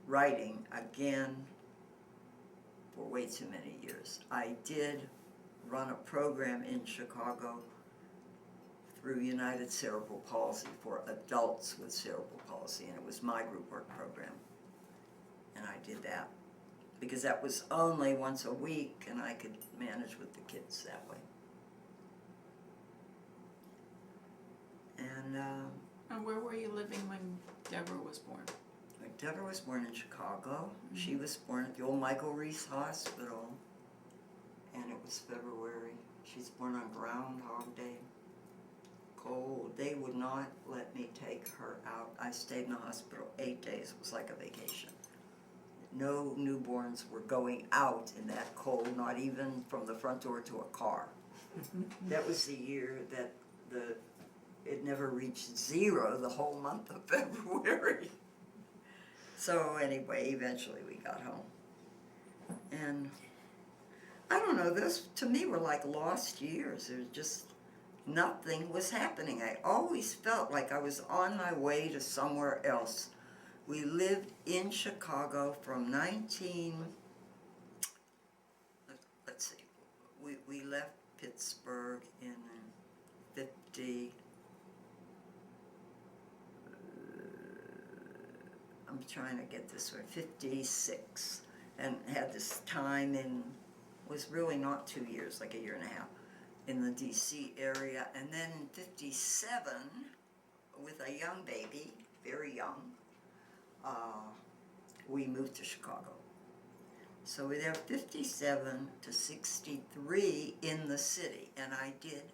S2: writing again for way too many years. I did run a program in Chicago through United Cerebral Palsy for adults with cerebral palsy, and it was my group work program. And I did that because that was only once a week, and I could manage with the kids that way. And
S1: And where were you living when Deborah was born?
S2: Deborah was born in Chicago. She was born at the old Michael Reese Hospital, and it was February. She's born on Groundhog Day. Cold. They would not let me take her out. I stayed in the hospital 8 days. It was like a vacation. No newborns were going out in that cold, not even from the front door to a car. That was the year that it never reached 0 the whole month of February. So anyway, eventually we got home. And I don't know, those to me were like lost years. There was just nothing was happening. I always felt like I was on my way to somewhere else. We lived in Chicago from let's see, we left Pittsburgh in 50, I'm trying to get this right, 56, and had this time was really not 2 years, like a year and a half, in the DC area, and then in 57, with a young baby, very young, we moved to Chicago. So we were there 57 to 63 in the city, and I did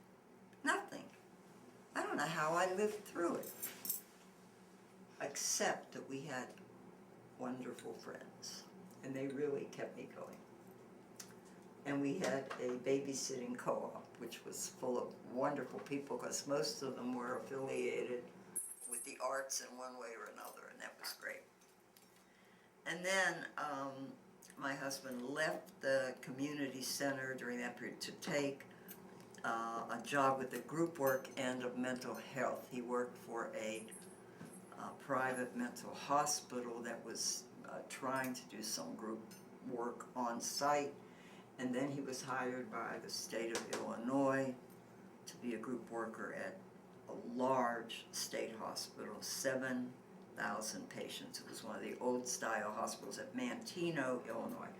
S2: nothing. I don't know how I lived through it, except that we had wonderful friends, and they really kept me going. And we had a babysitting co-op, which was full of wonderful people, because most of them were affiliated with the arts in one way or another, and that was great. And then my husband left the community center during that period to take a job with the group work end of mental health. He worked for a private mental hospital that was trying to do some group work on site, and then he was hired by the state of Illinois to be a group worker at a large state hospital, 7,000 patients. It was one of the old style hospitals at Manteno, Illinois.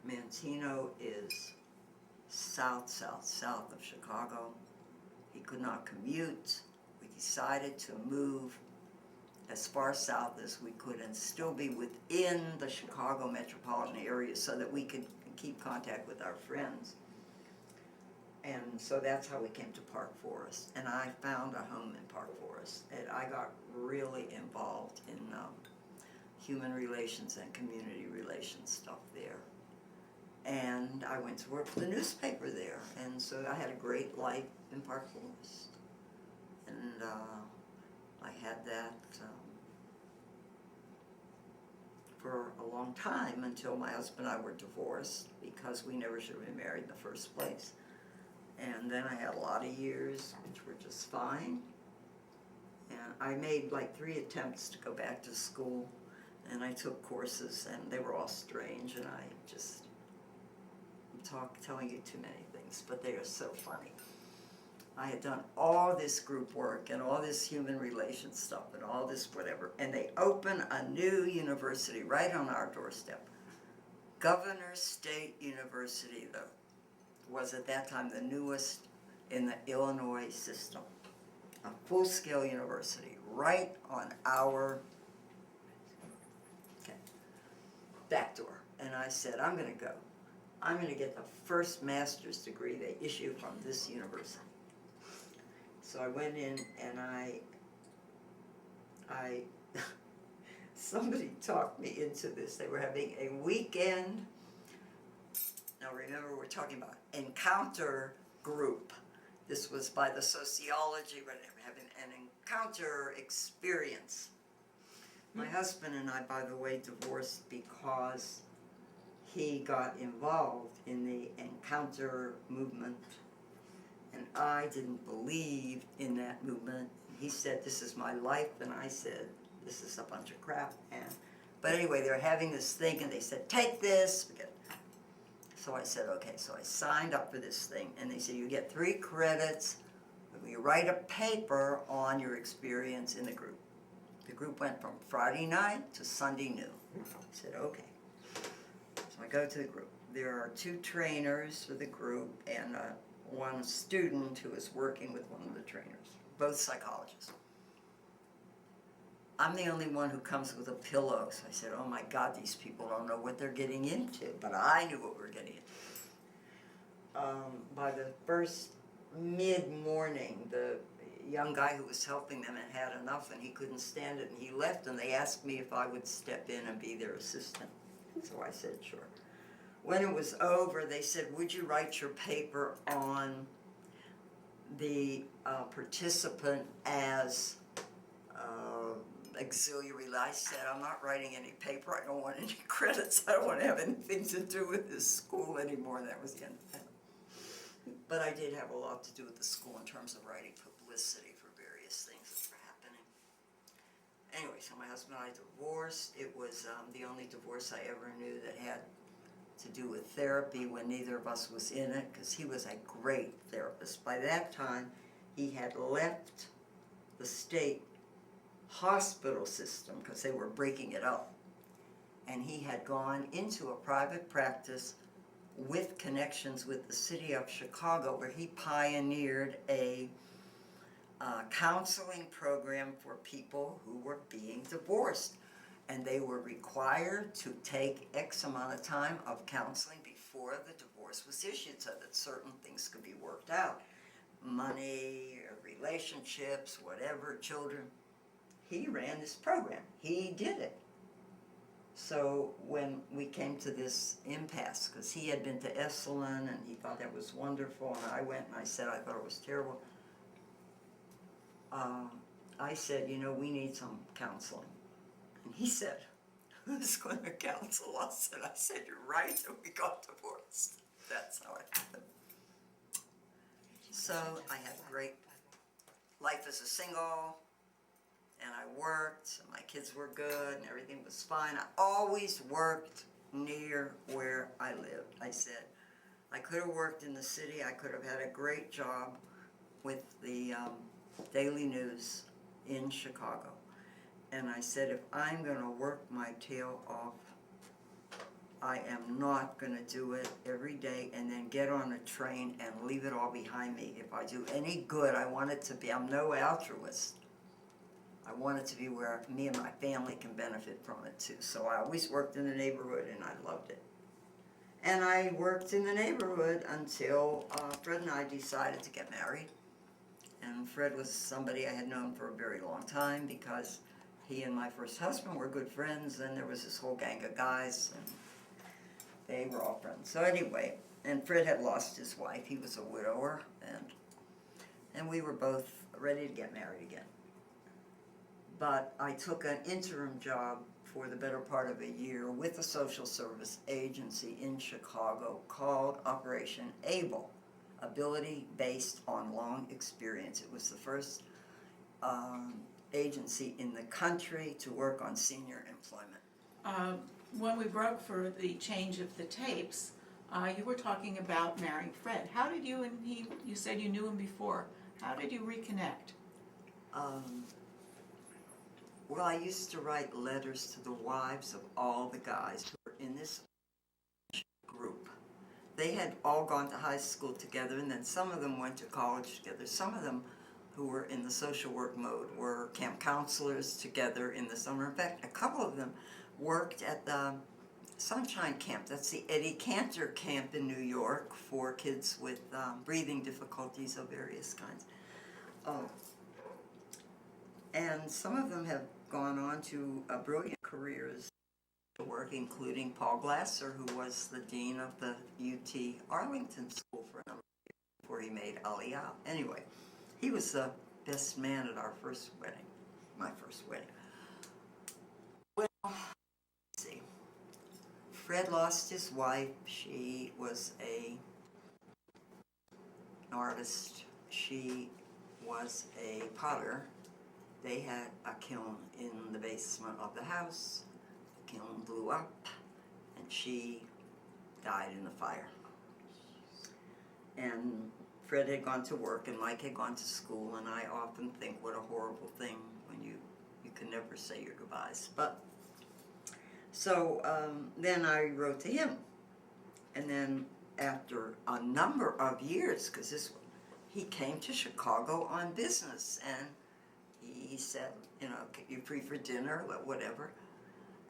S2: Manteno is south of Chicago. He could not commute. We decided to move as far south as we could and still be within the Chicago metropolitan area so that we could keep contact with our friends. And so that's how we came to Park Forest. And I found a home in Park Forest. And I got really involved in human relations and community relations stuff there. And I went to work for the newspaper there. And so I had a great life in Park Forest. And I had that for a long time until my husband and I were divorced, because we never should have been married in the first place. And then I had a lot of years which were just fine. And I made like 3 attempts to go back to school, and I took courses, and they were all strange, and I'm telling you too many things, but they are so funny. I had done all this group work and all this human relations stuff and all this whatever, and they opened a new university right on our doorstep. Governor State University, was at that time the newest in the Illinois system. A full-scale university right on our back door. And I said, I'm going to go. I'm going to get the first master's degree they issue from this university. So I went in, and I somebody talked me into this. They were having a weekend. Now remember, we're talking about encounter group. This was by the sociology, but they were having an encounter experience. My husband and I, by the way, divorced because he got involved in the encounter movement, and I didn't believe in that movement. He said, this is my life, and I said, this is a bunch of crap. But anyway, they were having this thing, and they said, take this. So I said, okay. So I signed up for this thing, and they said, you get 3 credits, and you write a paper on your experience in the group. The group went from Friday night to Sunday noon. I said, okay. So I go to the group. There are 2 trainers for the group and one student who is working with one of the trainers, both psychologists. I'm the only one who comes with a pillow. So I said, oh my God, these people don't know what they're getting into. But I knew what we were getting into. By the first mid-morning, the young guy who was helping them had had enough and he couldn't stand it and he left, and they asked me if I would step in and be their assistant. So I said, sure. When it was over, they said, would you write your paper on the participant as auxiliary? I said, I'm not writing any paper. I don't want any credits. I don't want to have anything to do with this school anymore. That was the end of that. But I did have a lot to do with the school in terms of writing publicity for various things that were happening. Anyway, so my husband and I divorced. It was the only divorce I ever knew that had to do with therapy when neither of us was in it, because he was a great therapist. By that time, he had left the state hospital system because they were breaking it up. And he had gone into a private practice with connections with the city of Chicago, where he pioneered a counseling program for people who were being divorced. And they were required to take X amount of time of counseling before the divorce was issued so that certain things could be worked out. Money, relationships, whatever, children. He ran this program. He did it. So when we came to this impasse, because he had been to Esalen and he thought that was wonderful, and I went and I said I thought it was terrible. I said, you know, we need some counseling. And he said, who's going to counsel us? And I said, you're right, and we got divorced. That's how it happened. So I had a great life as a single, and I worked, and my kids were good, and everything was fine. I always worked near where I lived. I said, I could have worked in the city. I could have had a great job with the Daily News in Chicago. And I said, if I'm going to work my tail off, I am not going to do it every day and then get on a train and leave it all behind me. If I do any good, I want it to be, I'm no altruist. I want it to be where me and my family can benefit from it too. So I always worked in the neighborhood and I loved it. And I worked in the neighborhood until Fred and I decided to get married. And Fred was somebody I had known for a very long time because he and my first husband were good friends, and there was this whole gang of guys, and they were all friends. So anyway, and Fred had lost his wife. He was a widower, and we were both ready to get married again. But I took an interim job for the better part of a year with a social service agency in Chicago called Operation ABLE, Ability Based on Long Experience. It was the first agency in the country to work on senior employment.
S1: When we broke for the change of the tapes, you were talking about marrying Fred. How did you and he, you said you knew him before, how did you reconnect?
S2: Well, I used to write letters to the wives of all the guys who were in this group. They had all gone to high school together, and then some of them went to college together. Some of them who were in the social work mode were camp counselors together in the summer. In fact, a couple of them worked at the Sunshine Camp. That's the Eddie Cantor camp in New York for kids with breathing difficulties of various kinds. And some of them have gone on to brilliant careers to work, including Paul Glasser, who was the dean of the UT Arlington School for a number of years before he made Aliyah. Anyway, he was the best man at our first wedding, my first wedding. Well, let's see. Fred lost his wife. She was an artist. She was a potter. They had a kiln in the basement of the house. The kiln blew up, and she died in the fire. And Fred had gone to work, and Mike had gone to school, and I often think what a horrible thing when you can never say your goodbyes. But so then I wrote to him, and then after a number of years, because he came to Chicago on business, and he said, you free for dinner, whatever.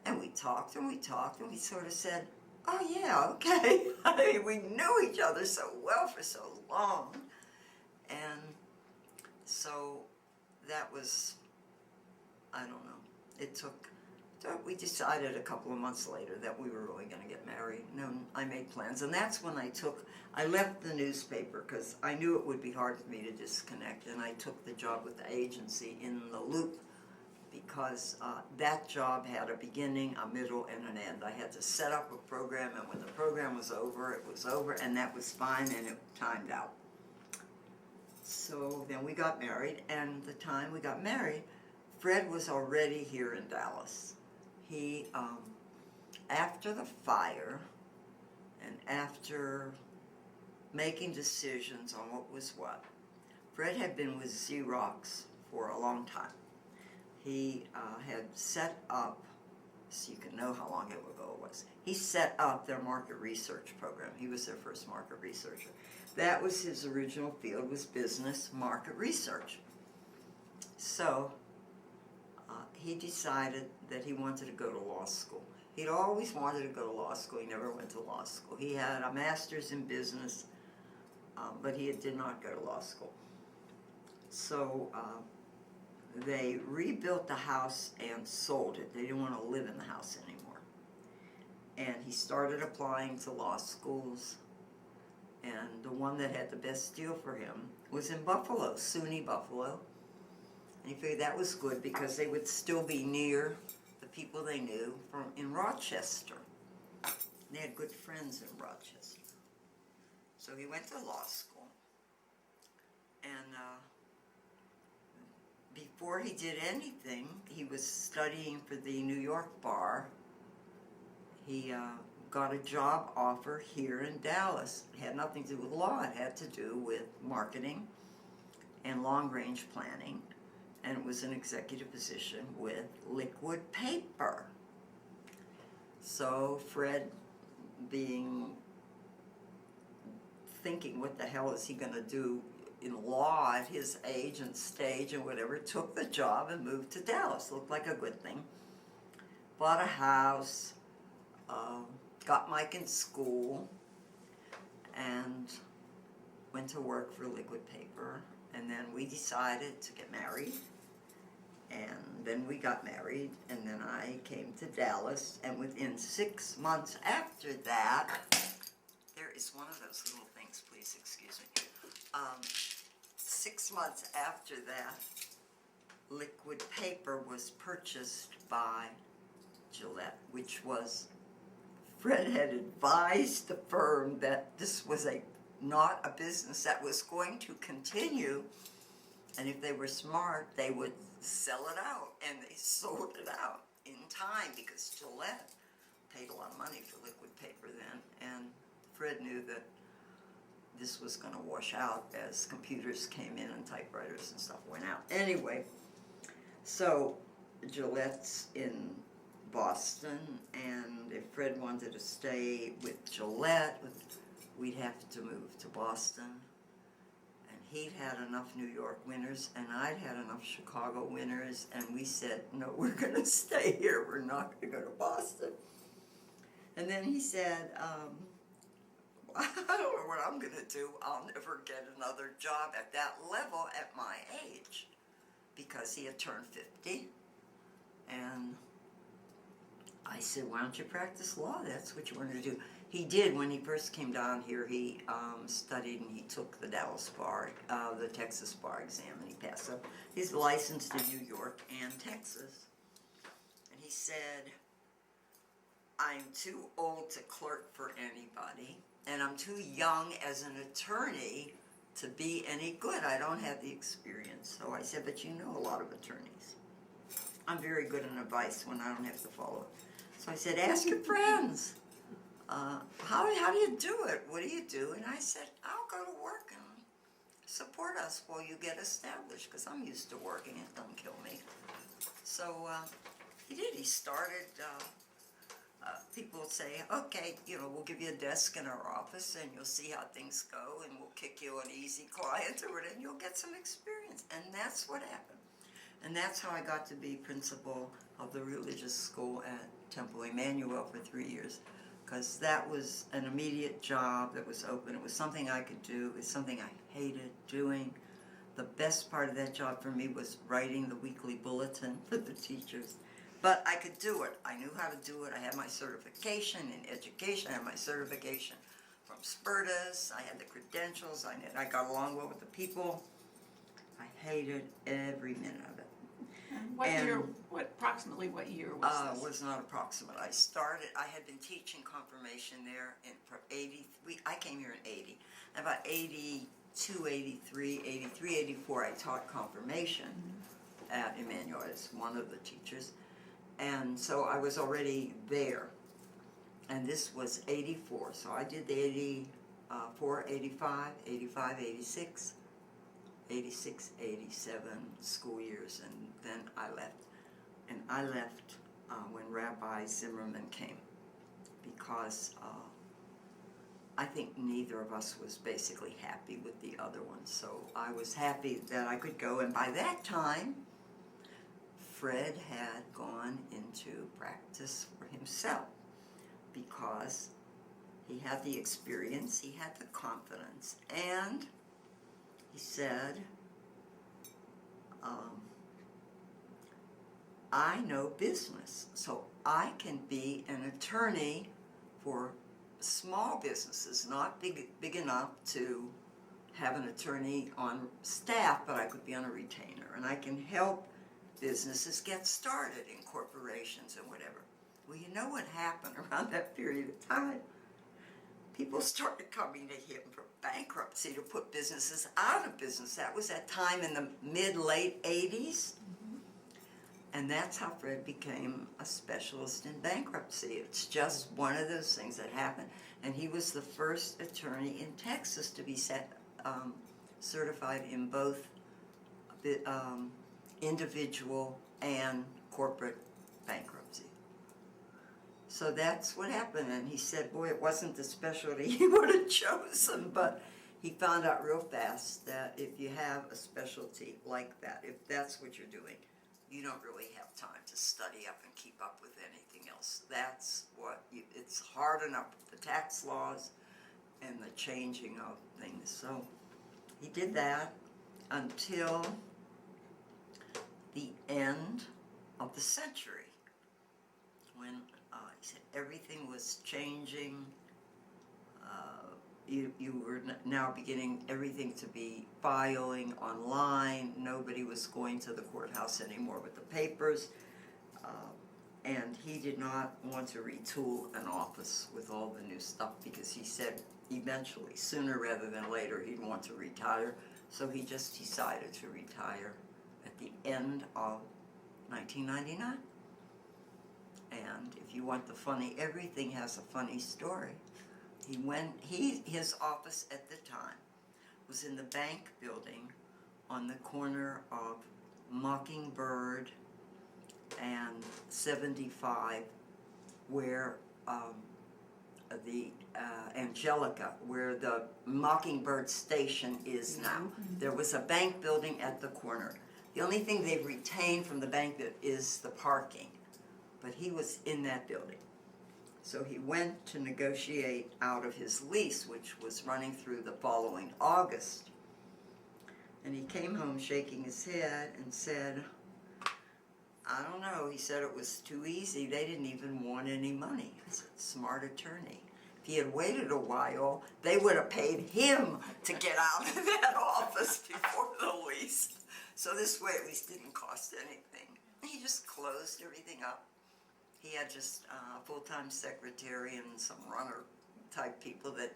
S2: And we talked and we talked and we sort of said, oh yeah, okay. I mean, we knew each other so well for so long. And so that was, I don't know, we decided a couple of months later that we were really going to get married. And I made plans. And that's when I left the newspaper because I knew it would be hard for me to disconnect. And I took the job with the agency in the Loop because that job had a beginning, a middle, and an end. I had to set up a program, and when the program was over, it was over, and that was fine, and it timed out. So then we got married, and the time we got married, Fred was already here in Dallas. He, after the fire, and after making decisions on what was what, Fred had been with Xerox for a long time. He had set up, so you can know how long ago it was, he set up their market research program. He was their first market researcher. That was his original field, was business market research. So he decided that he wanted to go to law school. He'd always wanted to go to law school. He never went to law school. He had a master's in business, but he did not go to law school. So they rebuilt the house and sold it. They didn't want to live in the house anymore. And he started applying to law schools. And the one that had the best deal for him was in Buffalo, SUNY Buffalo. And he figured that was good because they would still be near the people they knew in Rochester. They had good friends in Rochester. So he went to law school. And before he did anything, he was studying for the New York bar. He got a job offer here in Dallas. It had nothing to do with law. It had to do with marketing and long-range planning. And it was an executive position with liquid paper. So Fred, thinking what the hell is he going to do in law at his age and stage and whatever, took the job and moved to Dallas. Looked like a good thing. Bought a house, got Mike in school, and went to work for liquid paper. And then we decided to get married. And then we got married, and then I came to Dallas, and within 6 months after that, there is one of those little things, please excuse me. 6 months after that, liquid paper was purchased by Gillette, which was, Fred had advised the firm that this was not a business that was going to continue, and if they were smart, they would sell it out, and they sold it out in time because Gillette paid a lot of money for liquid paper then, and Fred knew that this was going to wash out as computers came in and typewriters and stuff went out. Anyway, so Gillette's in Boston, and if Fred wanted to stay with Gillette, we'd have to move to Boston. And he'd had enough New York winters, and I'd had enough Chicago winters, and we said, no, we're going to stay here. We're not going to go to Boston. And then he said, I don't know what I'm going to do. I'll never get another job at that level at my age, because he had turned 50. And I said, why don't you practice law? That's what you wanted to do. He did. When he first came down here, he studied and he took the Dallas bar, the Texas bar exam, and he passed it. He's licensed in New York and Texas. And he said, I'm too old to clerk for anybody, and I'm too young as an attorney to be any good. I don't have the experience. So I said, but you know a lot of attorneys. I'm very good in advice when I don't have to follow it. So I said, ask your friends. How do you do it? What do you do? And I said, I'll go to work and support us while you get established, because I'm used to working. It don't kill me. So he did. He started, people would say, okay, we'll give you a desk in our office and you'll see how things go, and we'll kick you an easy client or whatever, and you'll get some experience. And that's what happened. And that's how I got to be principal of the religious school at Temple Emmanuel for 3 years, because that was an immediate job that was open. It was something I could do. It's something I hated doing. The best part of that job for me was writing the weekly bulletin for the teachers. But I could do it. I knew how to do it. I had my certification in education. I had my certification from Spertus. I had the credentials. I got along well with the people. I hated every minute of it.
S3: And approximately what year was this?
S2: Was not approximate. I had been teaching confirmation there for 80, I came here in 80. About 82, 83, 83, 84, I taught confirmation at Emmanuel as one of the teachers. And so I was already there. And this was 84, so I did the 84, 85, 85, 86, 86, 87 school years, and then I left. And I left when Rabbi Zimmerman came, because I think neither of us was basically happy with the other one. So I was happy that I could go, and by that time, Fred had gone into practice for himself, because he had the experience, he had the confidence, and he said, I know business, so I can be an attorney for small businesses, not big enough to have an attorney on staff, but I could be on a retainer, and I can help businesses get started in corporations and whatever. Well, you know what happened around that period of time? People started coming to him for bankruptcy to put businesses out of business. That was that time in the mid-late 80s. And that's how Fred became a specialist in bankruptcy. It's just one of those things that happened. And he was the first attorney in Texas to be certified in both individual and corporate bankruptcy. So that's what happened, and he said, boy, it wasn't the specialty he would have chosen, but he found out real fast that if you have a specialty like that, if that's what you're doing, you don't really have time to study up and keep up with anything else. That's what it's hard enough with the tax laws and the changing of things. So he did that until the end of the century, when he said everything was changing. You were now beginning everything to be filing online. Nobody was going to the courthouse anymore with the papers. And he did not want to retool an office with all the new stuff, because he said eventually, sooner rather than later, he'd want to retire. So he just decided to retire at the end of 1999. And if you want the funny, everything has a funny story. His office at the time was in the bank building on the corner of Mockingbird and 75, where the Angelica, where the Mockingbird station is now. There was a bank building at the corner. The only thing they've retained from the bank is the parking, but he was in that building. So he went to negotiate out of his lease, which was running through the following August. And he came home shaking his head and said, I don't know. He said it was too easy. They didn't even want any money. I said, smart attorney. If he had waited a while, they would have paid him to get out of that office before the lease. So this way at least didn't cost anything. He just closed everything up. He had just a full-time secretary and some runner-type people that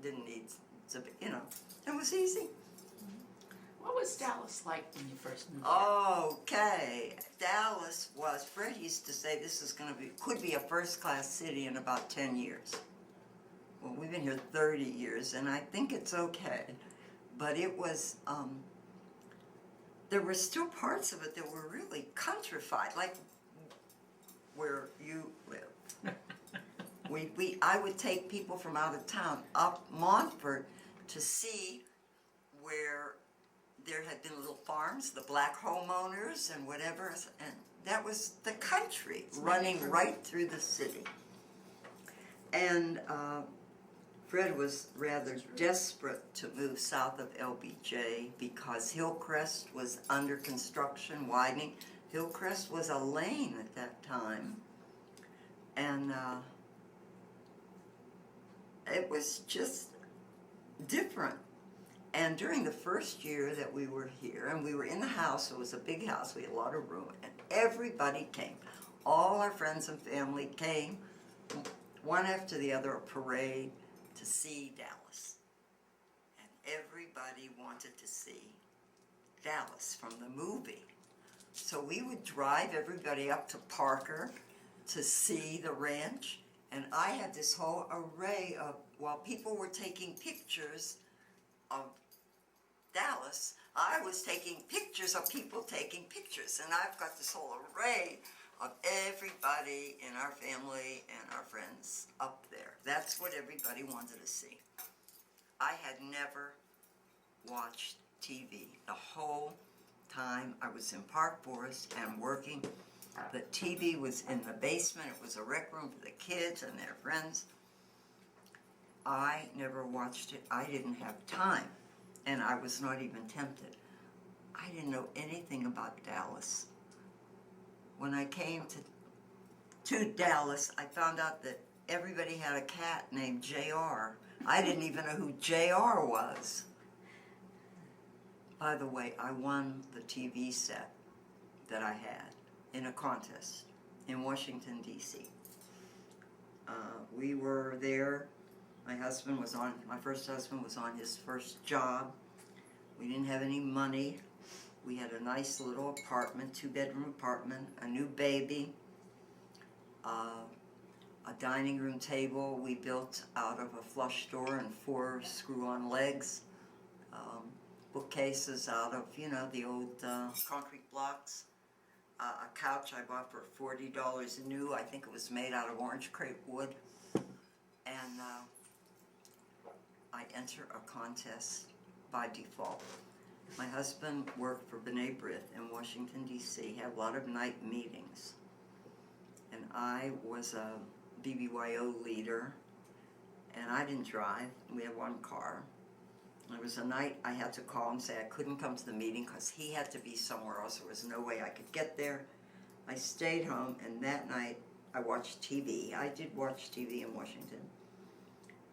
S2: didn't need to be, it was easy.
S3: What was Dallas like when you first moved there?
S2: Okay, Dallas was, Fred used to say this is could be a first-class city in about 10 years. Well, we've been here 30 years, and I think it's okay. But it was, there were still parts of it that were really countrified, like where you live. I would take people from out of town up Montfort to see where there had been little farms, the black homeowners and whatever, and that was the country running right through the city. And Fred was rather desperate to move south of LBJ because Hillcrest was under construction, widening. Hillcrest was a lane at that time. And it was just different. And during the first year that we were here, and we were in the house, it was a big house, we had a lot of room, and everybody came. All our friends and family came, one after the other, a parade, to see Dallas. And everybody wanted to see Dallas from the movie. So we would drive everybody up to Parker to see the ranch, and I had this whole array of, while people were taking pictures of Dallas, I was taking pictures of people taking pictures, and I've got this whole array of everybody in our family and our friends up there. That's what everybody wanted to see. I had never watched TV the whole time I was in Park Forest and working. The TV was in the basement. It was a rec room for the kids and their friends. I never watched it. I didn't have time, and I was not even tempted. I didn't know anything about Dallas. When I came to Dallas, I found out that everybody had a cat named JR. I didn't even know who JR was. By the way, I won the TV set that I had in a contest in Washington, D.C. We were there. My first husband was on his first job. We didn't have any money. We had a nice little apartment, 2-bedroom apartment, a new baby, a dining room table we built out of a flush door and 4 screw-on legs, bookcases out of, the old concrete blocks, a couch I bought for $40 new. I think it was made out of orange crepe wood. And I enter a contest by default. My husband worked for B'nai B'rith in Washington, D.C., had a lot of night meetings. And I was a BBYO leader, and I didn't drive. We had one car. There was a night I had to call and say I couldn't come to the meeting because he had to be somewhere else. There was no way I could get there. I stayed home, and that night I watched TV. I did watch TV in Washington.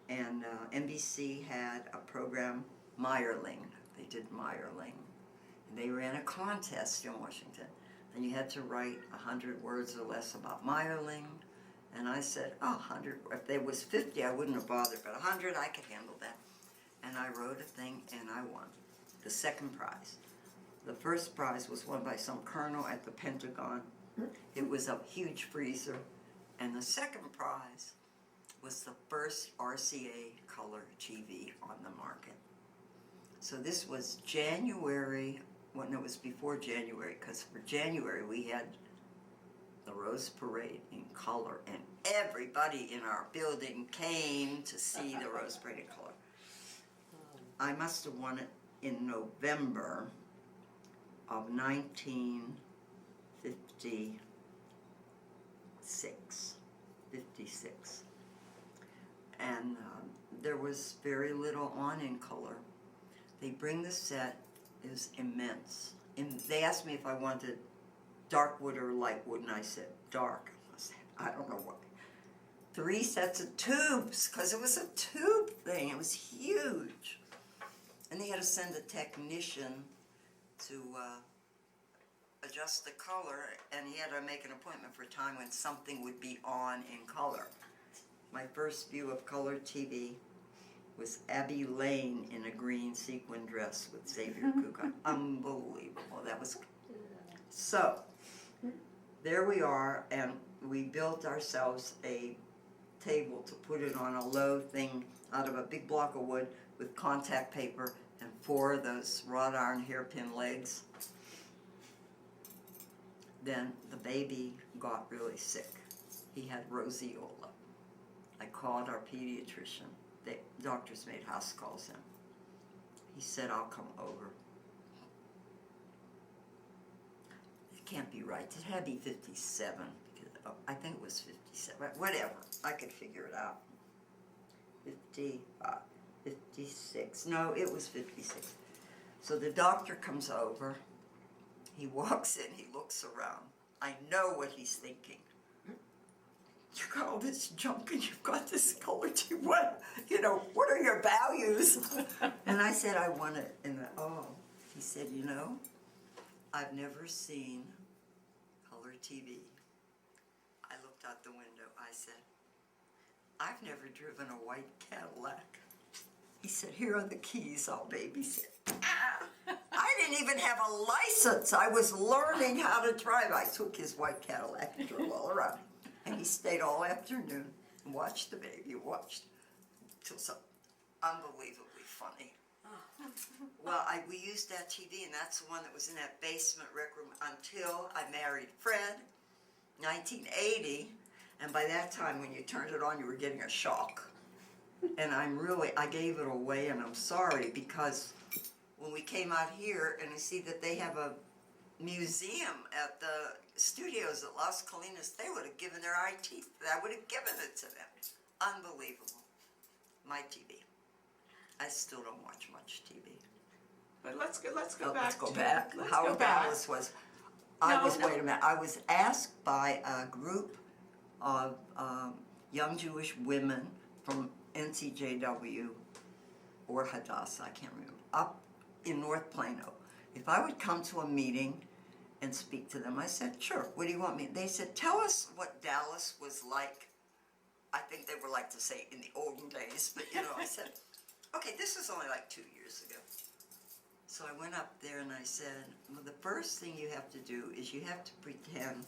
S2: And NBC had a program, Meyerling. They did Meyerling. And they ran a contest in Washington. And you had to write 100 words or less about Meyerling. And I said, 100. If there was 50, I wouldn't have bothered. But 100, I could handle that. And I wrote a thing, and I won the second prize. The first prize was won by some colonel at the Pentagon. It was a huge freezer. And the second prize was the first RCA color TV on the market. So this was January, well, no, it was before January, because for January we had the Rose Parade in color, and everybody in our building came to see the Rose Parade in color. I must have won it in November of 1956. And there was very little on in color. They bring the set, it was immense. And they asked me if I wanted dark wood or light wood, and I said dark. I said, I don't know why. 3 sets of tubes, because it was a tube thing. It was huge. And they had to send a technician to adjust the color, and he had to make an appointment for a time when something would be on in color. My first view of color TV was Abby Lane in a green sequin dress with Xavier Kuka. Unbelievable. That was so. There we are, and we built ourselves a table to put it on a low thing out of a big block of wood with contact paper and 4 of those wrought iron hairpin legs. Then the baby got really sick. He had roseola. I called our pediatrician. The doctors made house calls in. He said, I'll come over. can't be right. It had to be 57. Because, I think it was 57. Whatever. I could figure it out. 56. No, it was 56. So the doctor comes over. He walks in. He looks around. I know what he's thinking. You got all this junk and you've got this color. What are your values? And I said, I want it. And he said, I've never seen color TV. I looked out the window. I said, I've never driven a white Cadillac. He said, here are the keys, I'll babysit. I didn't even have a license. I was learning how to drive. I took his white Cadillac and drove all around. And he stayed all afternoon and watched the baby, watched till some unbelievably funny. Well, we used that TV, and that's the one that was in that basement rec room until I married Fred, 1980. And by that time, when you turned it on, you were getting a shock. And I gave it away, and I'm sorry, because when we came out here and I see that they have a museum at the studios at Las Colinas, they would have given their eye teeth. I would have given it to them. Unbelievable. My TV. I still don't watch much TV.
S3: But let's go
S2: Let's
S3: back.
S2: go back.
S3: Let's
S2: How
S3: go back.
S2: Dallas was.
S3: No.
S2: Wait a minute. I was asked by a group of young Jewish women from NCJW or Hadassah, I can't remember, up in North Plano, if I would come to a meeting and speak to them. I said, sure, what do you want me? They said, tell us what Dallas was like. I think they would like to say in the olden days, but I said, okay, this is only like 2 years ago. So I went up there and I said, well, the first thing you have to do is you have to pretend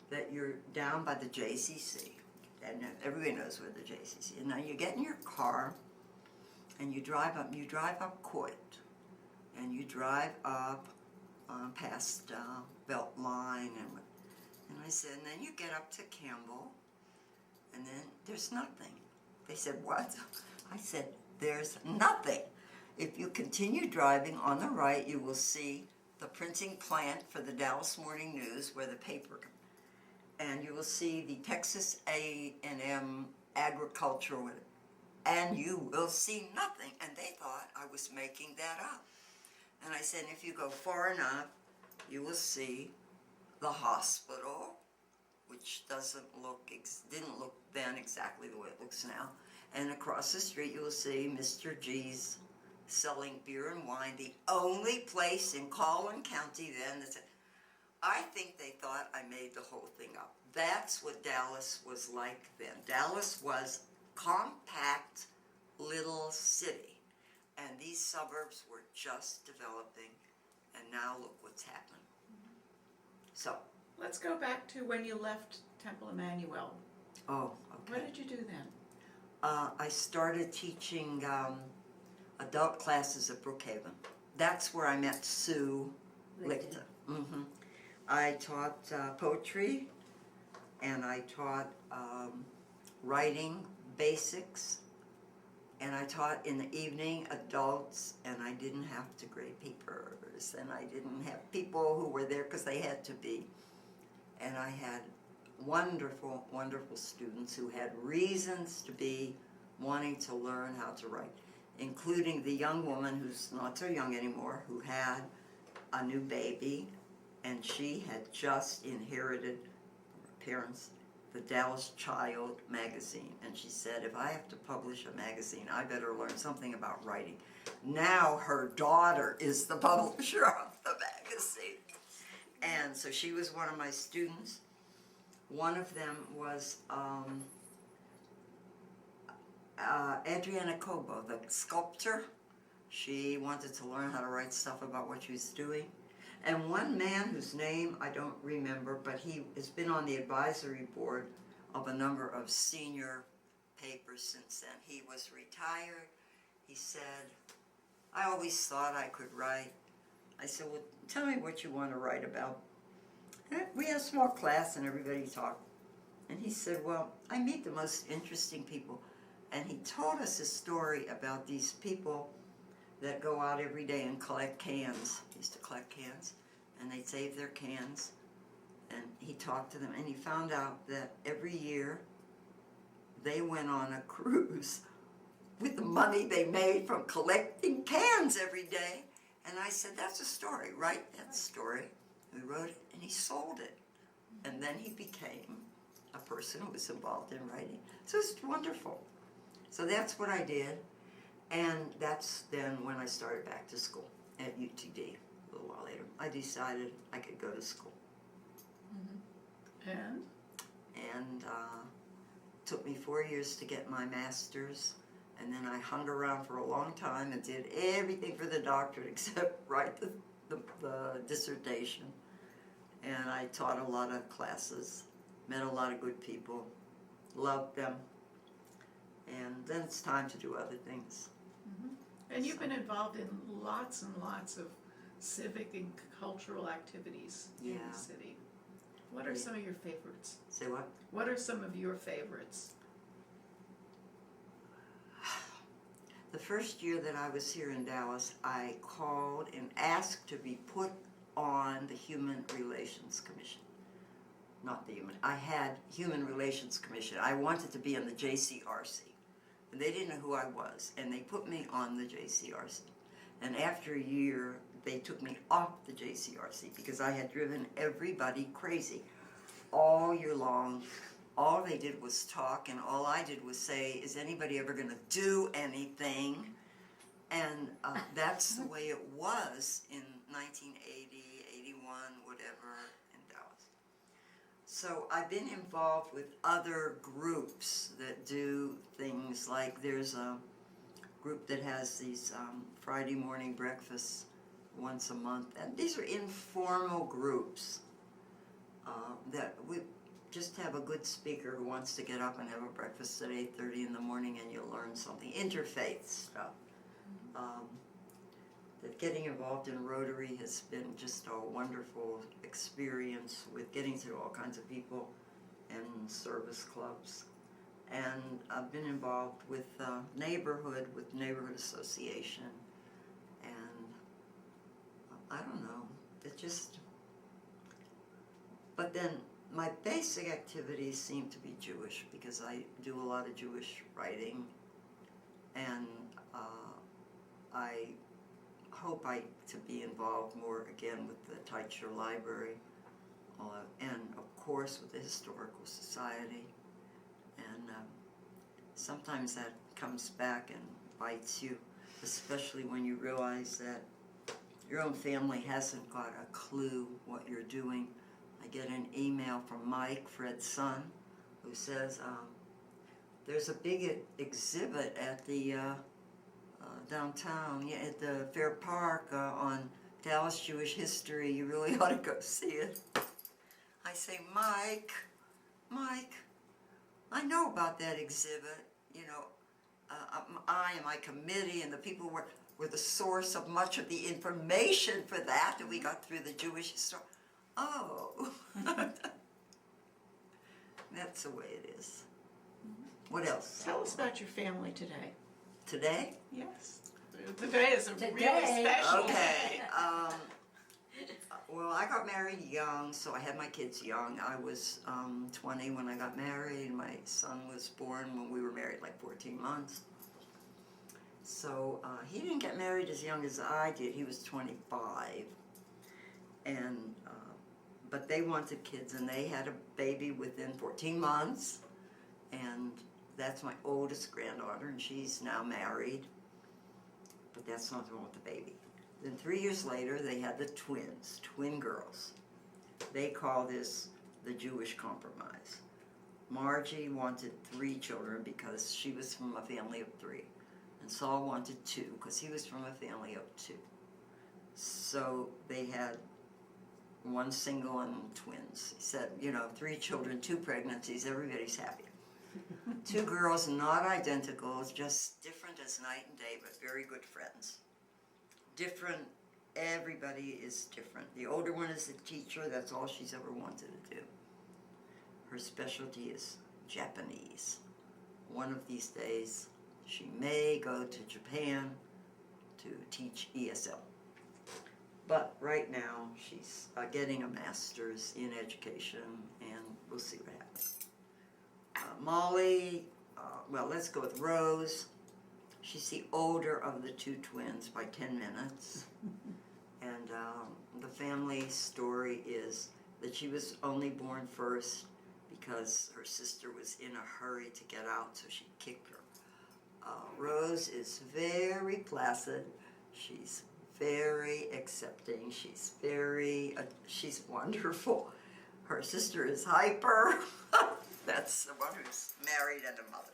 S2: that you're down by the JCC. And everybody knows where the JCC is. And now you get in your car and you drive up Coit. And you drive up past Beltline. And I said, and then you get up to Campbell. And then there's nothing. They said, what? I said, there's nothing. If you continue driving on the right, you will see the printing plant for the Dallas Morning News, where the paper, and you will see the Texas A&M Agricultural, and you will see nothing. And they thought I was making that up. And I said, if you go far enough, you will see the hospital, which didn't look then exactly the way it looks now. And across the street, you will see Mr. G's selling beer and wine, the only place in Collin County then that said, I think they thought I made the whole thing up. That's what Dallas was like then. Dallas was compact little city, and these suburbs were just developing, and now look what's happened. So.
S3: Let's go back to when you left Temple Emmanuel.
S2: Oh, okay.
S3: What did you do then?
S2: I started teaching adult classes at Brookhaven. That's where I met Sue Lichter. Mm-hmm. I taught poetry, and I taught writing basics, and I taught in the evening adults, and I didn't have to grade papers, and I didn't have people who were there because they had to be. And I had wonderful, wonderful students who had reasons to be wanting to learn how to write, including the young woman who's not so young anymore, who had a new baby, and she had just inherited from her parents the Dallas Child magazine. And she said, if I have to publish a magazine, I better learn something about writing. Now her daughter is the publisher of the magazine. And so she was one of my students. One of them was Adriana Cobo, the sculptor. She wanted to learn how to write stuff about what she was doing. And one man whose name I don't remember, but he has been on the advisory board of a number of senior papers since then. He was retired. He said, I always thought I could write. I said, well, tell me what you want to write about. And we had a small class and everybody talked. And he said, well, I meet the most interesting people. And he told us a story about these people that go out every day and collect cans. He used to collect cans, and they'd save their cans and he talked to them, and he found out that every year they went on a cruise with the money they made from collecting cans every day. And I said, that's a story, write that story. We wrote it, and he sold it. And then he became a person who was involved in writing. So it's wonderful. So that's what I did, and that's then when I started back to school at UTD a little while later. I decided I could go to school.
S3: And?
S2: And took me 4 years to get my master's, and then I hung around for a long time and did everything for the doctorate except write the dissertation. And I taught a lot of classes, met a lot of good people, loved them, and then it's time to do other things.
S3: And you've been involved in lots and lots of civic and cultural activities in
S2: Yeah.
S3: the city. What are some of your favorites?
S2: Say what?
S3: What are some of your favorites?
S2: The first year that I was here in Dallas, I called and asked to be put on the Human Relations Commission. Not the Human, I had Human Relations Commission. I wanted to be in the JCRC. And they didn't know who I was, and they put me on the JCRC. And after a year, they took me off the JCRC because I had driven everybody crazy all year long. All they did was talk, and all I did was say, is anybody ever going to do anything? And that's the way it was in 1980, 81, whatever, in Dallas. So I've been involved with other groups that do things like there's a group that has these Friday morning breakfasts once a month. And these are informal groups that we just have a good speaker who wants to get up and have a breakfast at 8:30 in the morning, and you'll learn something. Interfaith stuff. That getting involved in Rotary has been just a wonderful experience with getting to know all kinds of people and service clubs. And I've been involved with neighborhood association, and I don't know, it just, but then my basic activities seem to be Jewish because I do a lot of Jewish writing, and I hope to be involved more again with the Teicher Library, and of course with the Historical Society. And sometimes that comes back and bites you, especially when you realize that your own family hasn't got a clue what you're doing. I get an email from Mike, Fred's son, who says, there's a big exhibit at the downtown, at the Fair Park on Dallas Jewish history. You really ought to go see it. I say, Mike, I know about that exhibit. You know, I and my committee and the people were the source of much of the information for that we got through the Jewish history. Oh, that's the way it is. What else?
S3: Tell us about your family today.
S2: Today?
S3: Yes. Today is a really special
S2: Okay.
S3: day.
S2: Well, I got married young, so I had my kids young. I was 20 when I got married. My son was born when we were married, like 14 months. So he didn't get married as young as I did. He was 25. And but they wanted kids, and they had a baby within 14 months. And that's my oldest granddaughter, and she's now married. But that's not the one with the baby. Then 3 years later, they had the twins, twin girls. They call this the Jewish compromise. Margie wanted 3 children because she was from a family of 3. And Saul wanted 2 because he was from a family of 2. So they had 1 single and twins. He said, 3 children, 2 pregnancies, everybody's happy. 2 girls, not identical, just different as night and day, but very good friends. Different, everybody is different. The older one is a teacher, that's all she's ever wanted to do. Her specialty is Japanese. One of these days, she may go to Japan to teach ESL. But right now, she's getting a master's in education, and we'll see what happens. Molly, well, let's go with Rose. She's the older of the two twins by 10 minutes. And the family story is that she was only born first because her sister was in a hurry to get out, so she kicked her. Rose is very placid. She's very accepting. She's wonderful. Her sister is hyper. That's the one who's married and a mother.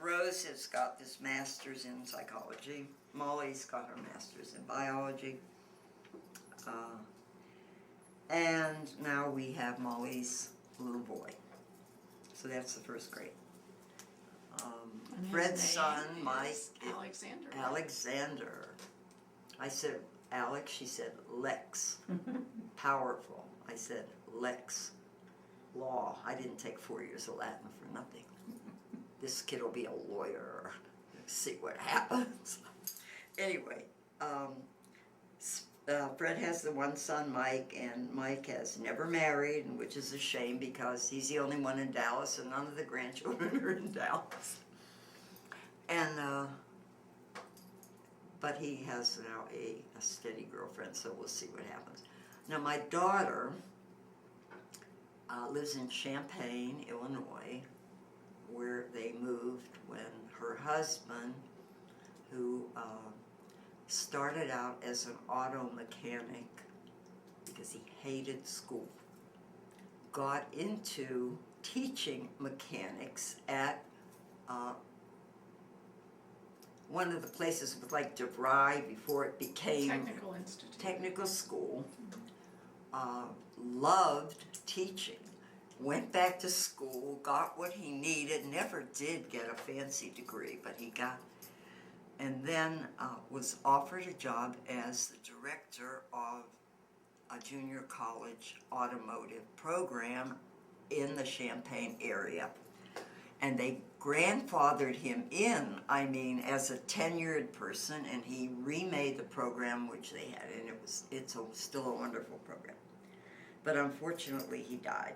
S2: Rose has got this master's in psychology. Molly's got her master's in biology. And now we have Molly's little boy. So that's the first grade.
S3: And his
S2: Fred's
S3: name
S2: son,
S3: is
S2: Mike.
S3: Alexander.
S2: Alexander. I said Alex, she said Lex. Powerful. I said Lex. Law. I didn't take 4 years of Latin for nothing. This kid will be a lawyer. See what happens. Anyway, Fred has the one son, Mike, and Mike has never married, which is a shame because he's the only one in Dallas and none of the grandchildren are in Dallas. And, but he has now a steady girlfriend, so we'll see what happens. Now, my daughter lives in Champaign, Illinois, where they moved when her husband, who started out as an auto mechanic because he hated school, got into teaching mechanics at one of the places with like DeVry before it became
S3: Technical Institute.
S2: technical school. Loved teaching. Went back to school, got what he needed, never did get a fancy degree, but he got, and then was offered a job as the director of a junior college automotive program in the Champaign area. And they grandfathered him in, as a tenured person, and he remade the program which they had, and it's still a wonderful program. But unfortunately, he died.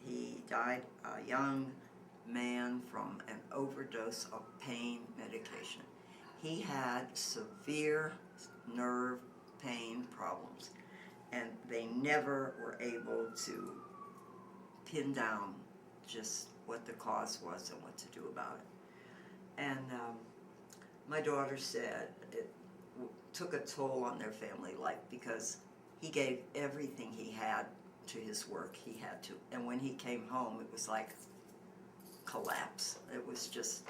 S2: He died a young man from an overdose of pain medication. He had severe nerve pain problems, and they never were able to pin down just what the cause was and what to do about it. And my daughter said it took a toll on their family life because he gave everything he had to his work. He had to. And when he came home, it was like collapse. It was just,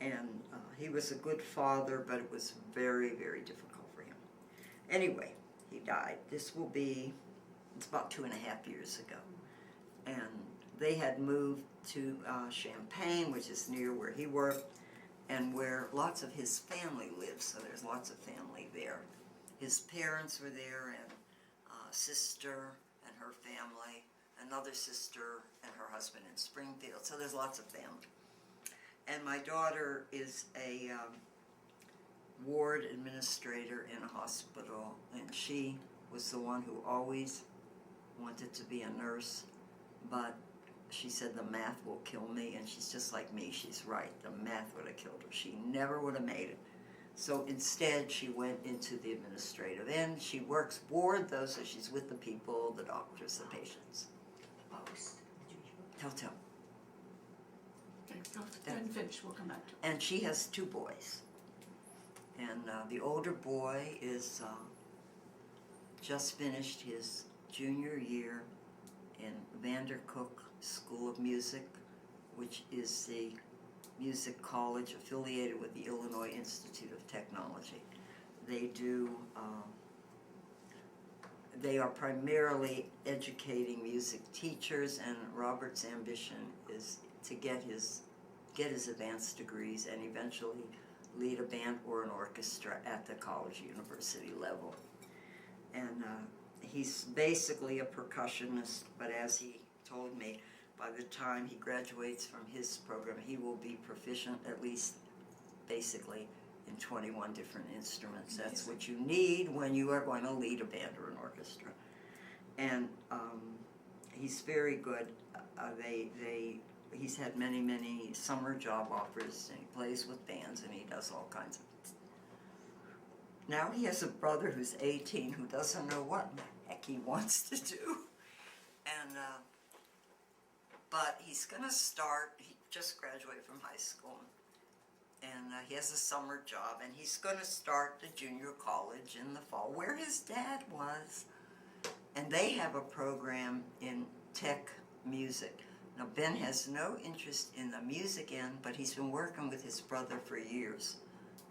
S2: and he was a good father, but it was very, very difficult for him. Anyway, he died. It's about 2.5 years ago. And they had moved to Champaign, which is near where he worked, and where lots of his family lives, so there's lots of family there. His parents were there, and sister and her family, another sister and her husband in Springfield, so there's lots of family. And my daughter is a ward administrator in a hospital, and she was the one who always wanted to be a nurse, but she said the math will kill me, and she's just like me. She's right. The math would have killed her. She never would have made it. So instead, she went into the administrative end. She works ward, though, so she's with the people, the doctors, the patients. Tell.
S3: Okay, go ahead and finish. We'll come back to it.
S2: And she has 2 boys. And the older boy is just finished his junior year in Vandercook School of Music, which is the music college affiliated with the Illinois Institute of Technology. They are primarily educating music teachers, and Robert's ambition is to get his advanced degrees and eventually lead a band or an orchestra at the college university level. And he's basically a percussionist, but as he told me, by the time he graduates from his program, he will be proficient, at least basically, in 21 different instruments. That's what you need when you are going to lead a band or an orchestra. And he's very good. He's had many summer job offers, and he plays with bands, and he does all kinds of. Now he has a brother who's 18 who doesn't know what the heck he wants to do, and but he's going to start. He just graduated from high school, and he has a summer job, and he's going to start the junior college in the fall, where his dad was. And they have a program in tech music. Now, Ben has no interest in the music end, but he's been working with his brother for years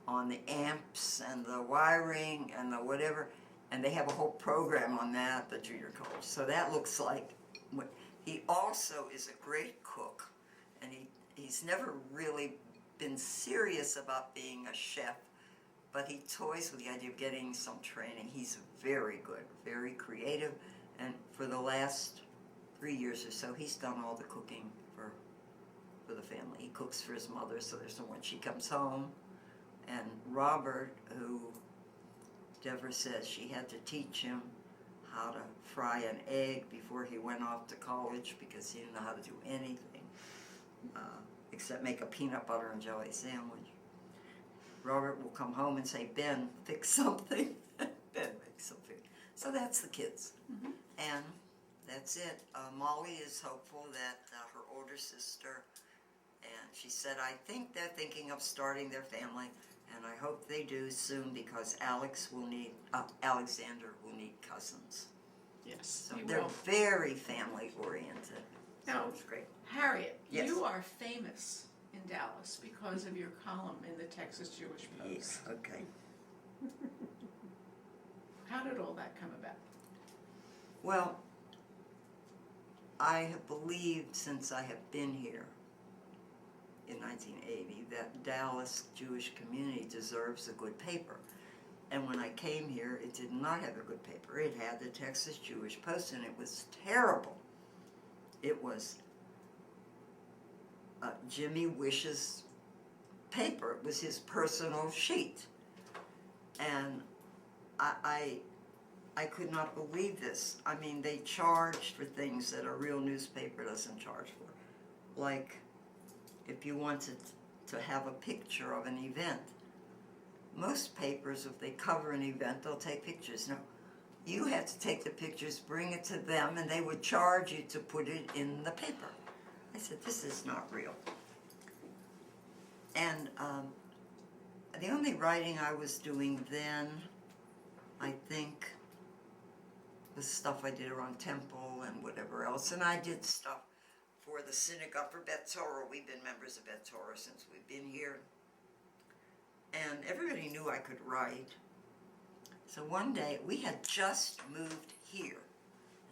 S2: on the amps and the wiring and the whatever, and they have a whole program on that at the junior college. So that looks like, he also is a great cook, and he's never really been serious about being a chef, but he toys with the idea of getting some training. He's very good, very creative, and for the last 3 years or so, he's done all the cooking for the family. He cooks for his mother, so there's no when she comes home. And Robert, who Deborah says she had to teach him how to fry an egg before he went off to college because he didn't know how to do anything except make a peanut butter and jelly sandwich. Robert will come home and say, Ben, fix something. Ben makes something. So that's the kids.
S3: Mm-hmm.
S2: And that's it. Molly is hopeful that her older sister, and she said, I think they're thinking of starting their family, and I hope they do soon because Alexander will need cousins.
S3: Yes,
S2: So
S3: you
S2: they're
S3: will.
S2: very family oriented. So
S3: Now,
S2: it's great.
S3: Harriet,
S2: Yes.
S3: you are famous in Dallas because of your column in the Texas Jewish Post.
S2: Yeah, okay.
S3: How did all that come about?
S2: Well, I have believed since I have been here in 1980 that Dallas Jewish community deserves a good paper. And when I came here, it did not have a good paper. It had the Texas Jewish Post, and it was terrible. It was Jimmy Wish's paper. It was his personal sheet. And I could not believe this. I mean, they charged for things that a real newspaper doesn't charge for. Like, if you wanted to have a picture of an event, most papers, if they cover an event, they'll take pictures. No, you had to take the pictures, bring it to them, and they would charge you to put it in the paper. I said, this is not real. And the only writing I was doing then, I think, was stuff I did around Temple and whatever else. And I did stuff for the synagogue for Bet Torah. We've been members of Bet Torah since we've been here. And everybody knew I could write. So one day, we had just moved here.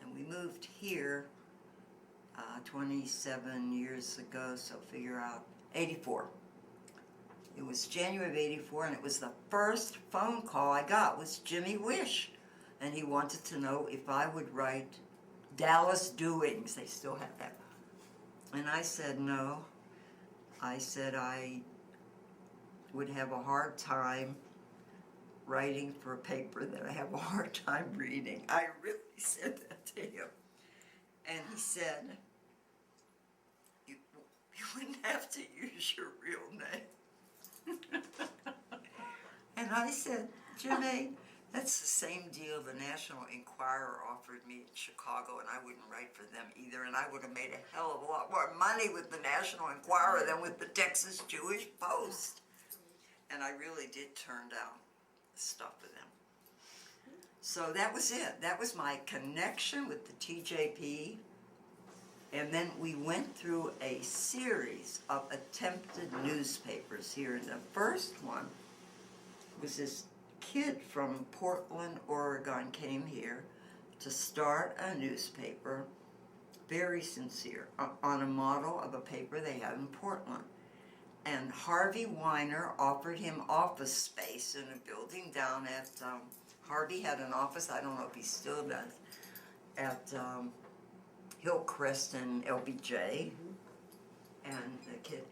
S2: And we moved here 27 years ago, so figure out, 84. It was January of 84, and it was the first phone call I got was Jimmy Wish. And he wanted to know if I would write Dallas Doings. They still have that. And I said no. I said I would have a hard time writing for a paper that I have a hard time reading. I really said that to him. And he said, you wouldn't have to use your real name. And I said, Jimmy, that's the same deal the National Enquirer offered me in Chicago, and I wouldn't write for them either, and I would have made a hell of a lot more money with the National Enquirer than with the Texas Jewish Post. And I really did turn down stuff for them. So that was it. That was my connection with the TJP. And then we went through a series of attempted newspapers here. And the first one was this kid from Portland, Oregon came here to start a newspaper, very sincere, on a model of a paper they had in Portland. And Harvey Weiner offered him office space in a building down at, Harvey had an office, I don't know if he still does, at Hillcrest and LBJ. And the kid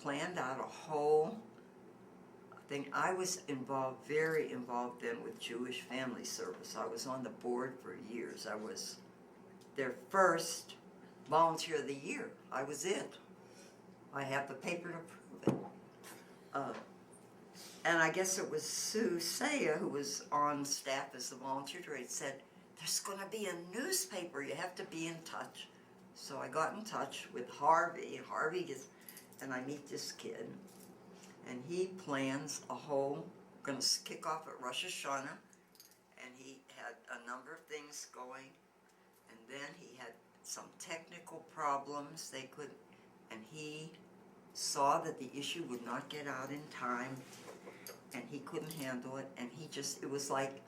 S2: planned out a whole thing. I was very involved then with Jewish Family Service. I was on the board for years. I was their first volunteer of the year. I was it. I have the paper to prove it. And I guess it was Sue Saya, who was on staff as the volunteer director, said, there's going to be a newspaper. You have to be in touch. So I got in touch with Harvey. Harvey gets, and I meet this kid, and he plans a whole, going to kick off at Rosh Hashanah, and he had a number of things going, and then he had some technical problems. They could, and he saw that the issue would not get out in time, and he couldn't handle it, and he just, it was like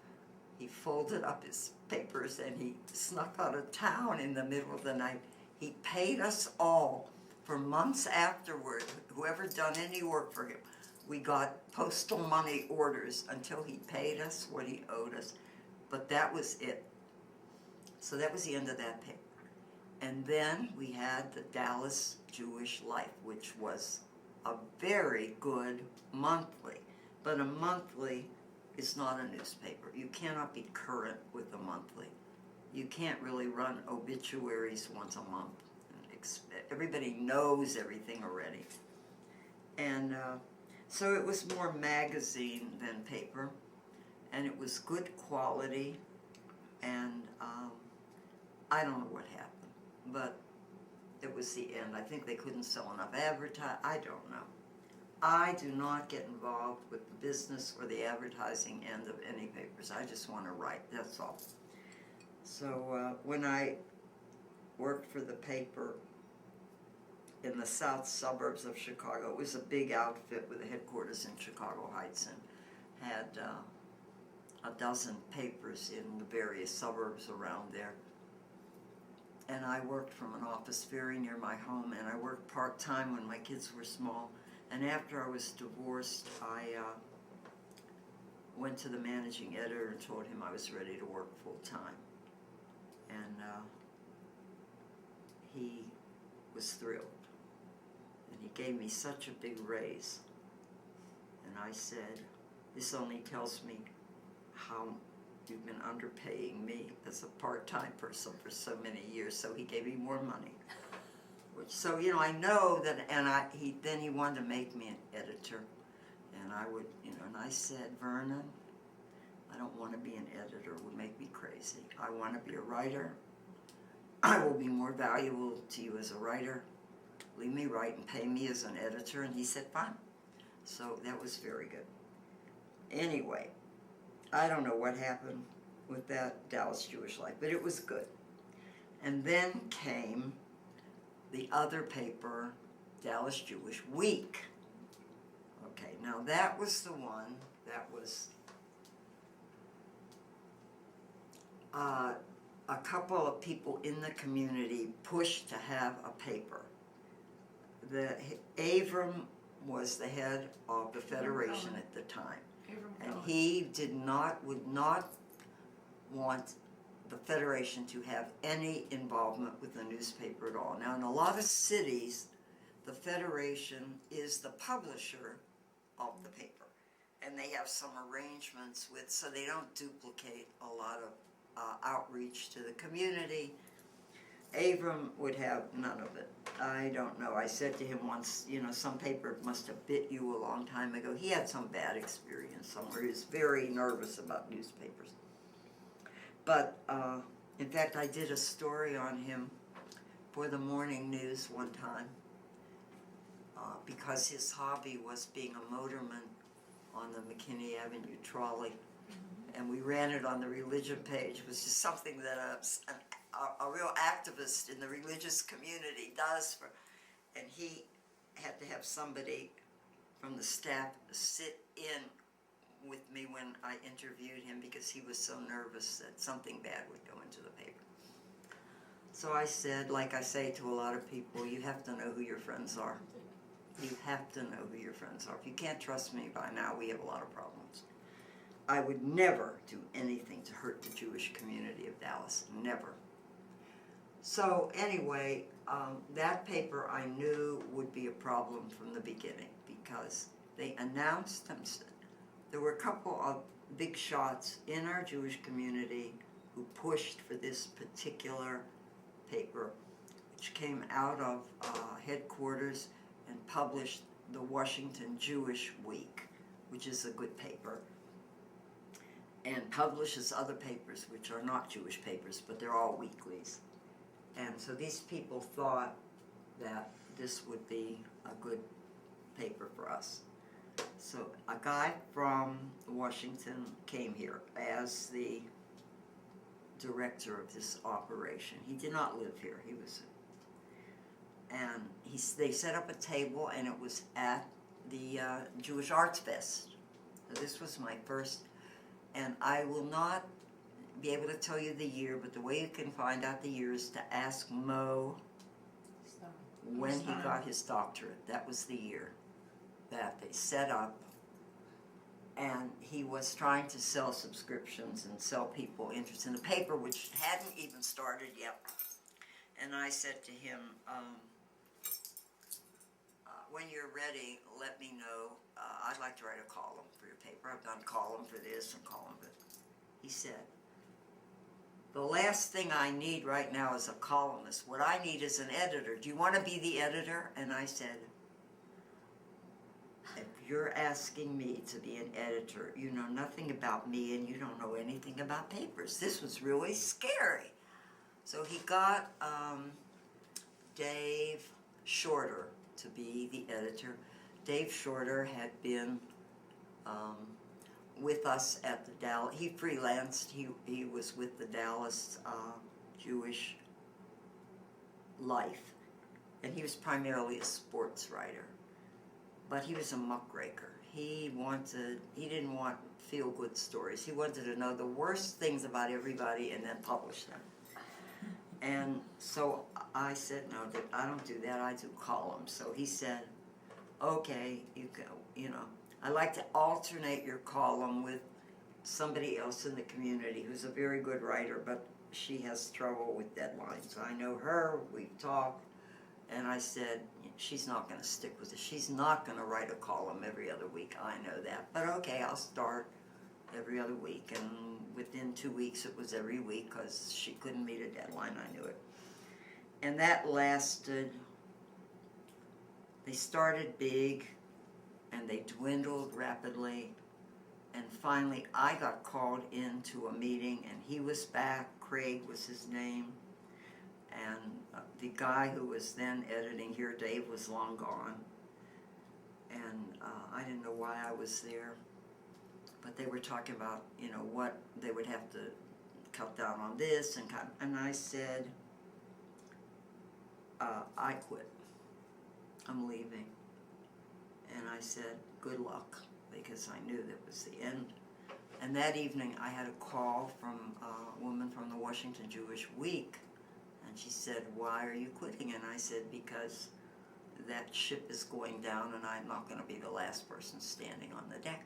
S2: he folded up his papers and he snuck out of town in the middle of the night. He paid us all for months afterward, whoever done any work for him. We got postal money orders until he paid us what he owed us, but that was it. So that was the end of that paper. And then we had the Dallas Jewish Life, which was a very good monthly. But a monthly is not a newspaper. You cannot be current with a monthly. You can't really run obituaries once a month. Everybody knows everything already. And so it was more magazine than paper. And it was good quality. And I don't know what happened. But it was the end. I think they couldn't sell enough advertising. I don't know. I do not get involved with the business or the advertising end of any papers. I just want to write, that's all. So when I worked for the paper in the south suburbs of Chicago, it was a big outfit with a headquarters in Chicago Heights and had a dozen papers in the various suburbs around there. And I worked from an office very near my home, and I worked part-time when my kids were small. And after I was divorced, I went to the managing editor and told him I was ready to work full-time. And he was thrilled. And he gave me such a big raise. And I said, this only tells me how you've been underpaying me as a part-time person for so many years. So he gave me more money. So, you know, I know that, and then he wanted to make me an editor, and I would, you know, and I said, Vernon, I don't want to be an editor, it would make me crazy. I want to be a writer. I will be more valuable to you as a writer. Leave me write and pay me as an editor, and he said, fine. So that was very good. Anyway, I don't know what happened with that Dallas Jewish Life, but it was good. And then came the other paper, Dallas Jewish Week. Okay, now that was the one that was a couple of people in the community pushed to have a paper. Avram was the head of the Federation at the time. And he would not want the Federation to have any involvement with the newspaper at all. Now, in a lot of cities, the Federation is the publisher of the paper, and they have some arrangements with, so they don't duplicate a lot of outreach to the community. Avram would have none of it. I don't know. I said to him once, you know, some paper must have bit you a long time ago. He had some bad experience somewhere. He was very nervous about newspapers. But, in fact, I did a story on him for the morning news one time because his hobby was being a motorman on the McKinney Avenue trolley. And we ran it on the religion page. It was just something that a real activist in the religious community does. And he had to have somebody from the staff sit in with me when I interviewed him because he was so nervous that something bad would go into the paper. So I said, like I say to a lot of people, you have to know who your friends are. You have to know who your friends are. If you can't trust me by now, we have a lot of problems. I would never do anything to hurt the Jewish community of Dallas, never. So anyway, that paper I knew would be a problem from the beginning because they announced them. There were a couple of big shots in our Jewish community who pushed for this particular paper, which came out of headquarters and published the Washington Jewish Week, which is a good paper, and publishes other papers which are not Jewish papers, but they're all weeklies. And so these people thought that this would be a good paper for us. So a guy from Washington came here as the director of this operation. He did not live here. He was, and they set up a table, and it was at the Jewish Arts Fest. So this was my first, and I will not be able to tell you the year, but the way you can find out the year is to ask Mo when he got his doctorate. That was the year that they set up, and he was trying to sell subscriptions and sell people interest in the paper, which hadn't even started yet. And I said to him, when you're ready, let me know. I'd like to write a column for your paper. I've done column for this and column for that. He said, the last thing I need right now is a columnist. What I need is an editor. Do you want to be the editor? And I said, if you're asking me to be an editor, you know nothing about me and you don't know anything about papers. This was really scary. So he got Dave Shorter to be the editor. Dave Shorter had been with us at the Dallas, he freelanced, he was with the Dallas Jewish Life, and he was primarily a sports writer, but he was a muckraker. He didn't want feel-good stories. He wanted to know the worst things about everybody and then publish them. And so I said, no, I don't do that, I do columns. So he said, okay, you go, you know. I like to alternate your column with somebody else in the community who's a very good writer, but she has trouble with deadlines. I know her, we've talked, and I said, she's not going to stick with it. She's not going to write a column every other week, I know that. But okay, I'll start every other week, and within 2 weeks it was every week because she couldn't meet a deadline, I knew it. And that lasted, they started big, and they dwindled rapidly, and finally I got called into a meeting, and he was back. Craig was his name, and the guy who was then editing here, Dave, was long gone, and I didn't know why I was there, but they were talking about, you know, what they would have to cut down on this, and I said, I quit. I'm leaving. And I said, good luck, because I knew that was the end. And that evening I had a call from a woman from the Washington Jewish Week, and she said, why are you quitting? And I said, because that ship is going down and I'm not going to be the last person standing on the deck.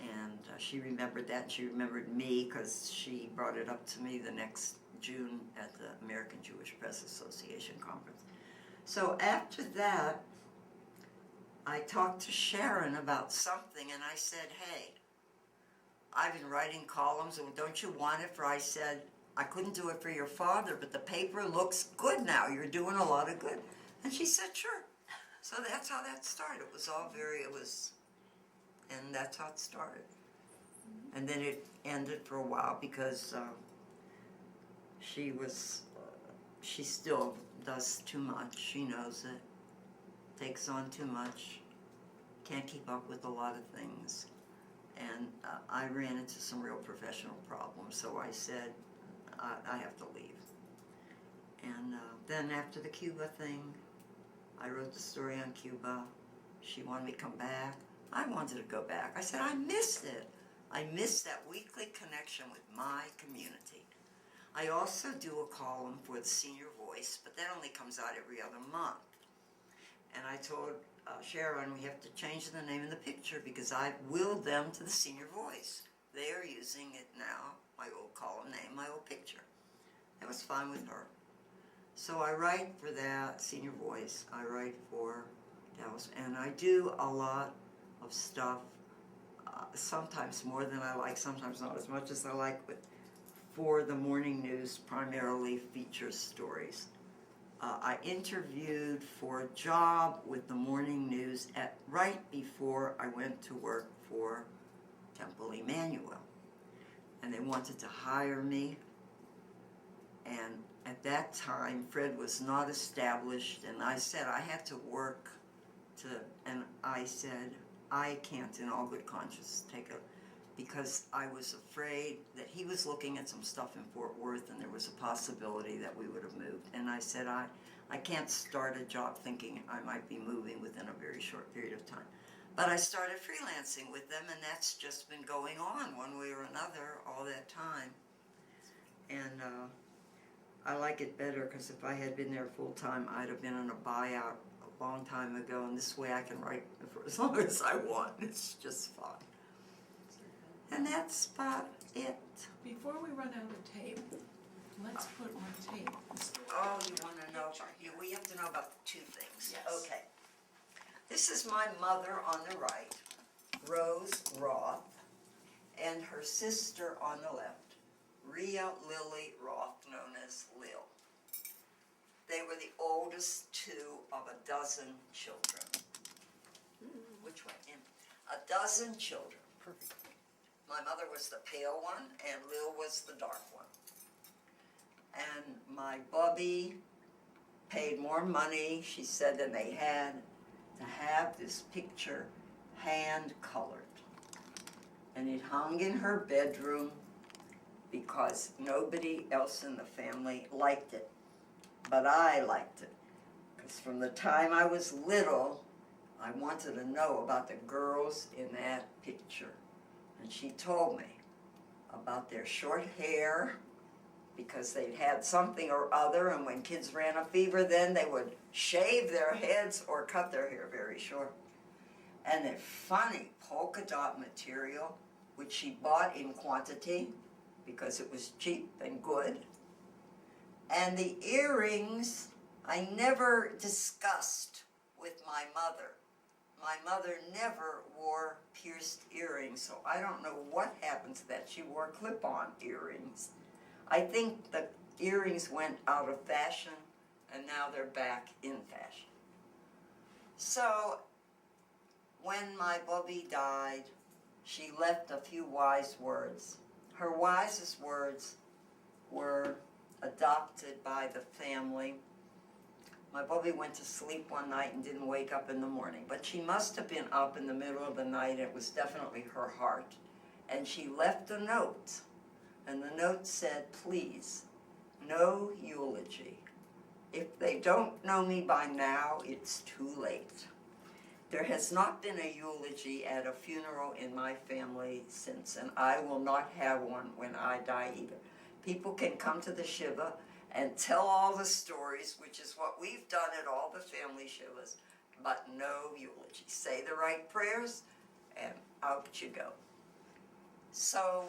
S2: And she remembered that, and she remembered me because she brought it up to me the next June at the American Jewish Press Association conference. So after that, I talked to Sharon about something, and I said, hey, I've been writing columns, and don't you want it for, I said, I couldn't do it for your father, but the paper looks good now. You're doing a lot of good. And she said, sure. So that's how that started. It was all and that's how it started. And then it ended for a while because she still does too much. She knows it. Takes on too much, can't keep up with a lot of things, and I ran into some real professional problems, so I said, I have to leave. And then after the Cuba thing, I wrote the story on Cuba. She wanted me to come back. I wanted to go back. I said, I missed it. I missed that weekly connection with my community. I also do a column for the Senior Voice, but that only comes out every other month. And I told Sharon we have to change the name of the picture because I willed them to the Senior Voice. They are using it now, my old column name, my old picture. That was fine with her. So I write for that Senior Voice. I write for Dallas, and I do a lot of stuff, sometimes more than I like, sometimes not as much as I like, but for the morning news, primarily feature stories. I interviewed for a job with the morning news right before I went to work for Temple Emmanuel, and they wanted to hire me, and at that time Fred was not established, and I said I had to work and I said I can't in all good conscience take a, because I was afraid that he was looking at some stuff in Fort Worth and there was a possibility that we would have moved, and I said I can't start a job thinking I might be moving within a very short period of time. But I started freelancing with them, and that's just been going on one way or another all that time. And I like it better because if I had been there full time, I'd have been in a buyout a long time ago, and this way I can write for as long as I want. It's just fun. And that's about it.
S1: Before we run out of tape, let's put on tape.
S2: Oh, you want to know? We have to know about two things.
S1: Yes.
S2: Okay. This is my mother on the right, Rose Roth, and her sister on the left, Rhea Lily Roth, known as Lil. They were the oldest two of a dozen children. Which one? A dozen children. Perfect. My mother was the pale one, and Lil was the dark one. And my bubby paid more money, she said, than they had to have this picture hand-colored. And it hung in her bedroom because nobody else in the family liked it. But I liked it, because from the time I was little, I wanted to know about the girls in that picture. And she told me about their short hair, because they'd had something or other, and when kids ran a fever then, they would shave their heads or cut their hair very short. And the funny polka dot material, which she bought in quantity because it was cheap and good. And the earrings I never discussed with my mother. My mother never wore pierced earrings, so I don't know what happened to that. She wore clip-on earrings. I think the earrings went out of fashion, and now they're back in fashion. So, when my bubby died, she left a few wise words. Her wisest words were adopted by the family. My bubby went to sleep one night and didn't wake up in the morning, but she must have been up in the middle of the night, and it was definitely her heart. And she left a note. And the note said, please, no eulogy. If they don't know me by now, it's too late. There has not been a eulogy at a funeral in my family since, and I will not have one when I die either. People can come to the Shiva and tell all the stories, which is what we've done at all the family Shivas, but no eulogy. Say the right prayers, and out you go. So,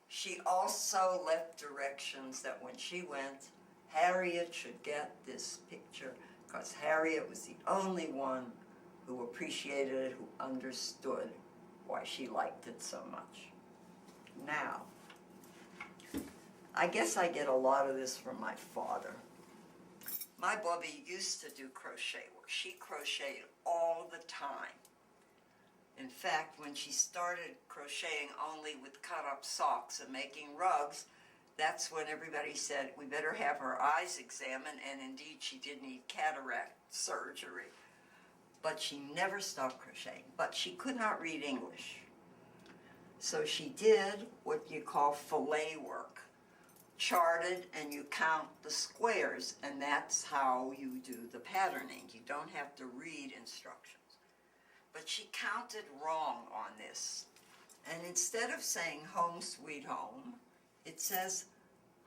S2: she also left directions that when she went, Harriet should get this picture, because Harriet was the only one who appreciated it, who understood why she liked it so much. Now, I guess I get a lot of this from my father. My bubby used to do crochet work. She crocheted all the time. In fact, when she started crocheting only with cut-up socks and making rugs, that's when everybody said, we better have her eyes examined, and indeed she did need cataract surgery. But she never stopped crocheting, but she could not read English. So she did what you call fillet work, charted, and you count the squares, and that's how you do the patterning. You don't have to read instructions. But she counted wrong on this. And instead of saying home sweet home, it says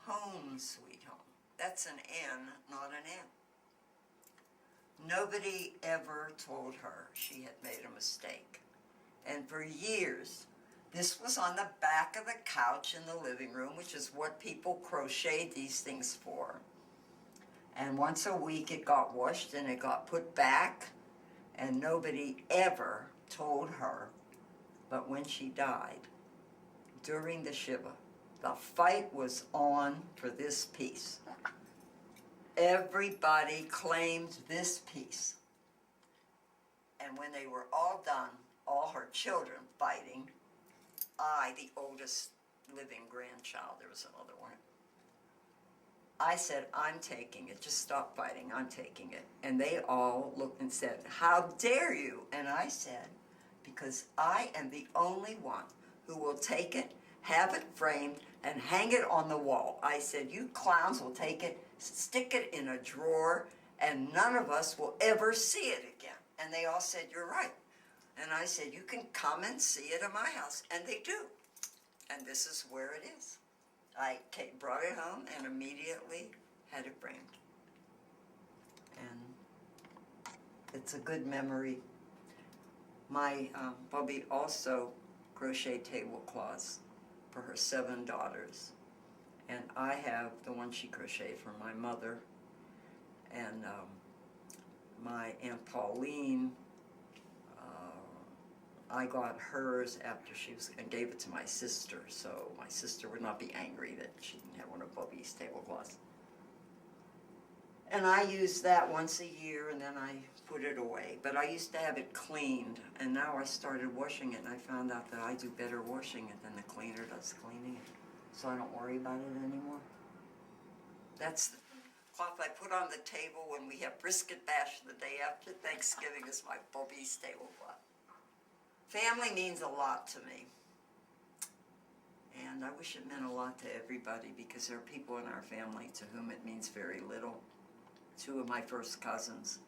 S2: home sweet home. That's an N, not an M. Nobody ever told her she had made a mistake. And for years, this was on the back of the couch in the living room, which is what people crochet these things for. And once a week it got washed and it got put back. and nobody ever told her. But when she died, during the Shiva, the fight was on for this piece. Everybody claimed this piece. And when they were all done, all her children fighting, I, the oldest living grandchild, there was another one, I said, I'm taking it. Just stop fighting. I'm taking it. And they all looked and said, how dare you? And I said, because I am the only one who will take it, have it framed, and hang it on the wall. I said, you clowns will take it, stick it in a drawer, and none of us will ever see it again. And they all said, you're right. And I said, you can come and see it at my house. And they do. And this is where it is. I brought it home and immediately had it framed. And it's a good memory. My Bobby also crocheted tablecloths for her 7 daughters. And I have the one she crocheted for my mother. And my Aunt Pauline, I got hers after she was, and gave it to my sister, so my sister would not be angry that she didn't have one of Bobby's tablecloths. And I used that once a year, and then I put it away. But I used to have it cleaned, and now I started washing it, and I found out that I do better washing it than the cleaner does cleaning it. So I don't worry about it anymore. That's the cloth I put on the table when we have brisket bash the day after Thanksgiving is my Bobby's tablecloth. Family means a lot to me. And I wish it meant a lot to everybody, because there are people in our family to whom it means very little. 2 of my first cousins,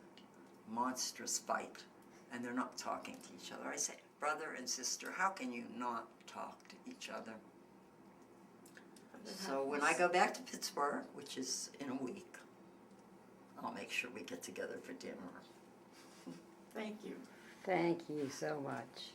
S2: monstrous fight, and they're not talking to each other. I say, brother and sister, how can you not talk to each other? So when I go back to Pittsburgh, which is in a week, I'll make sure we get together for dinner.
S3: Thank you.
S4: Thank you so much.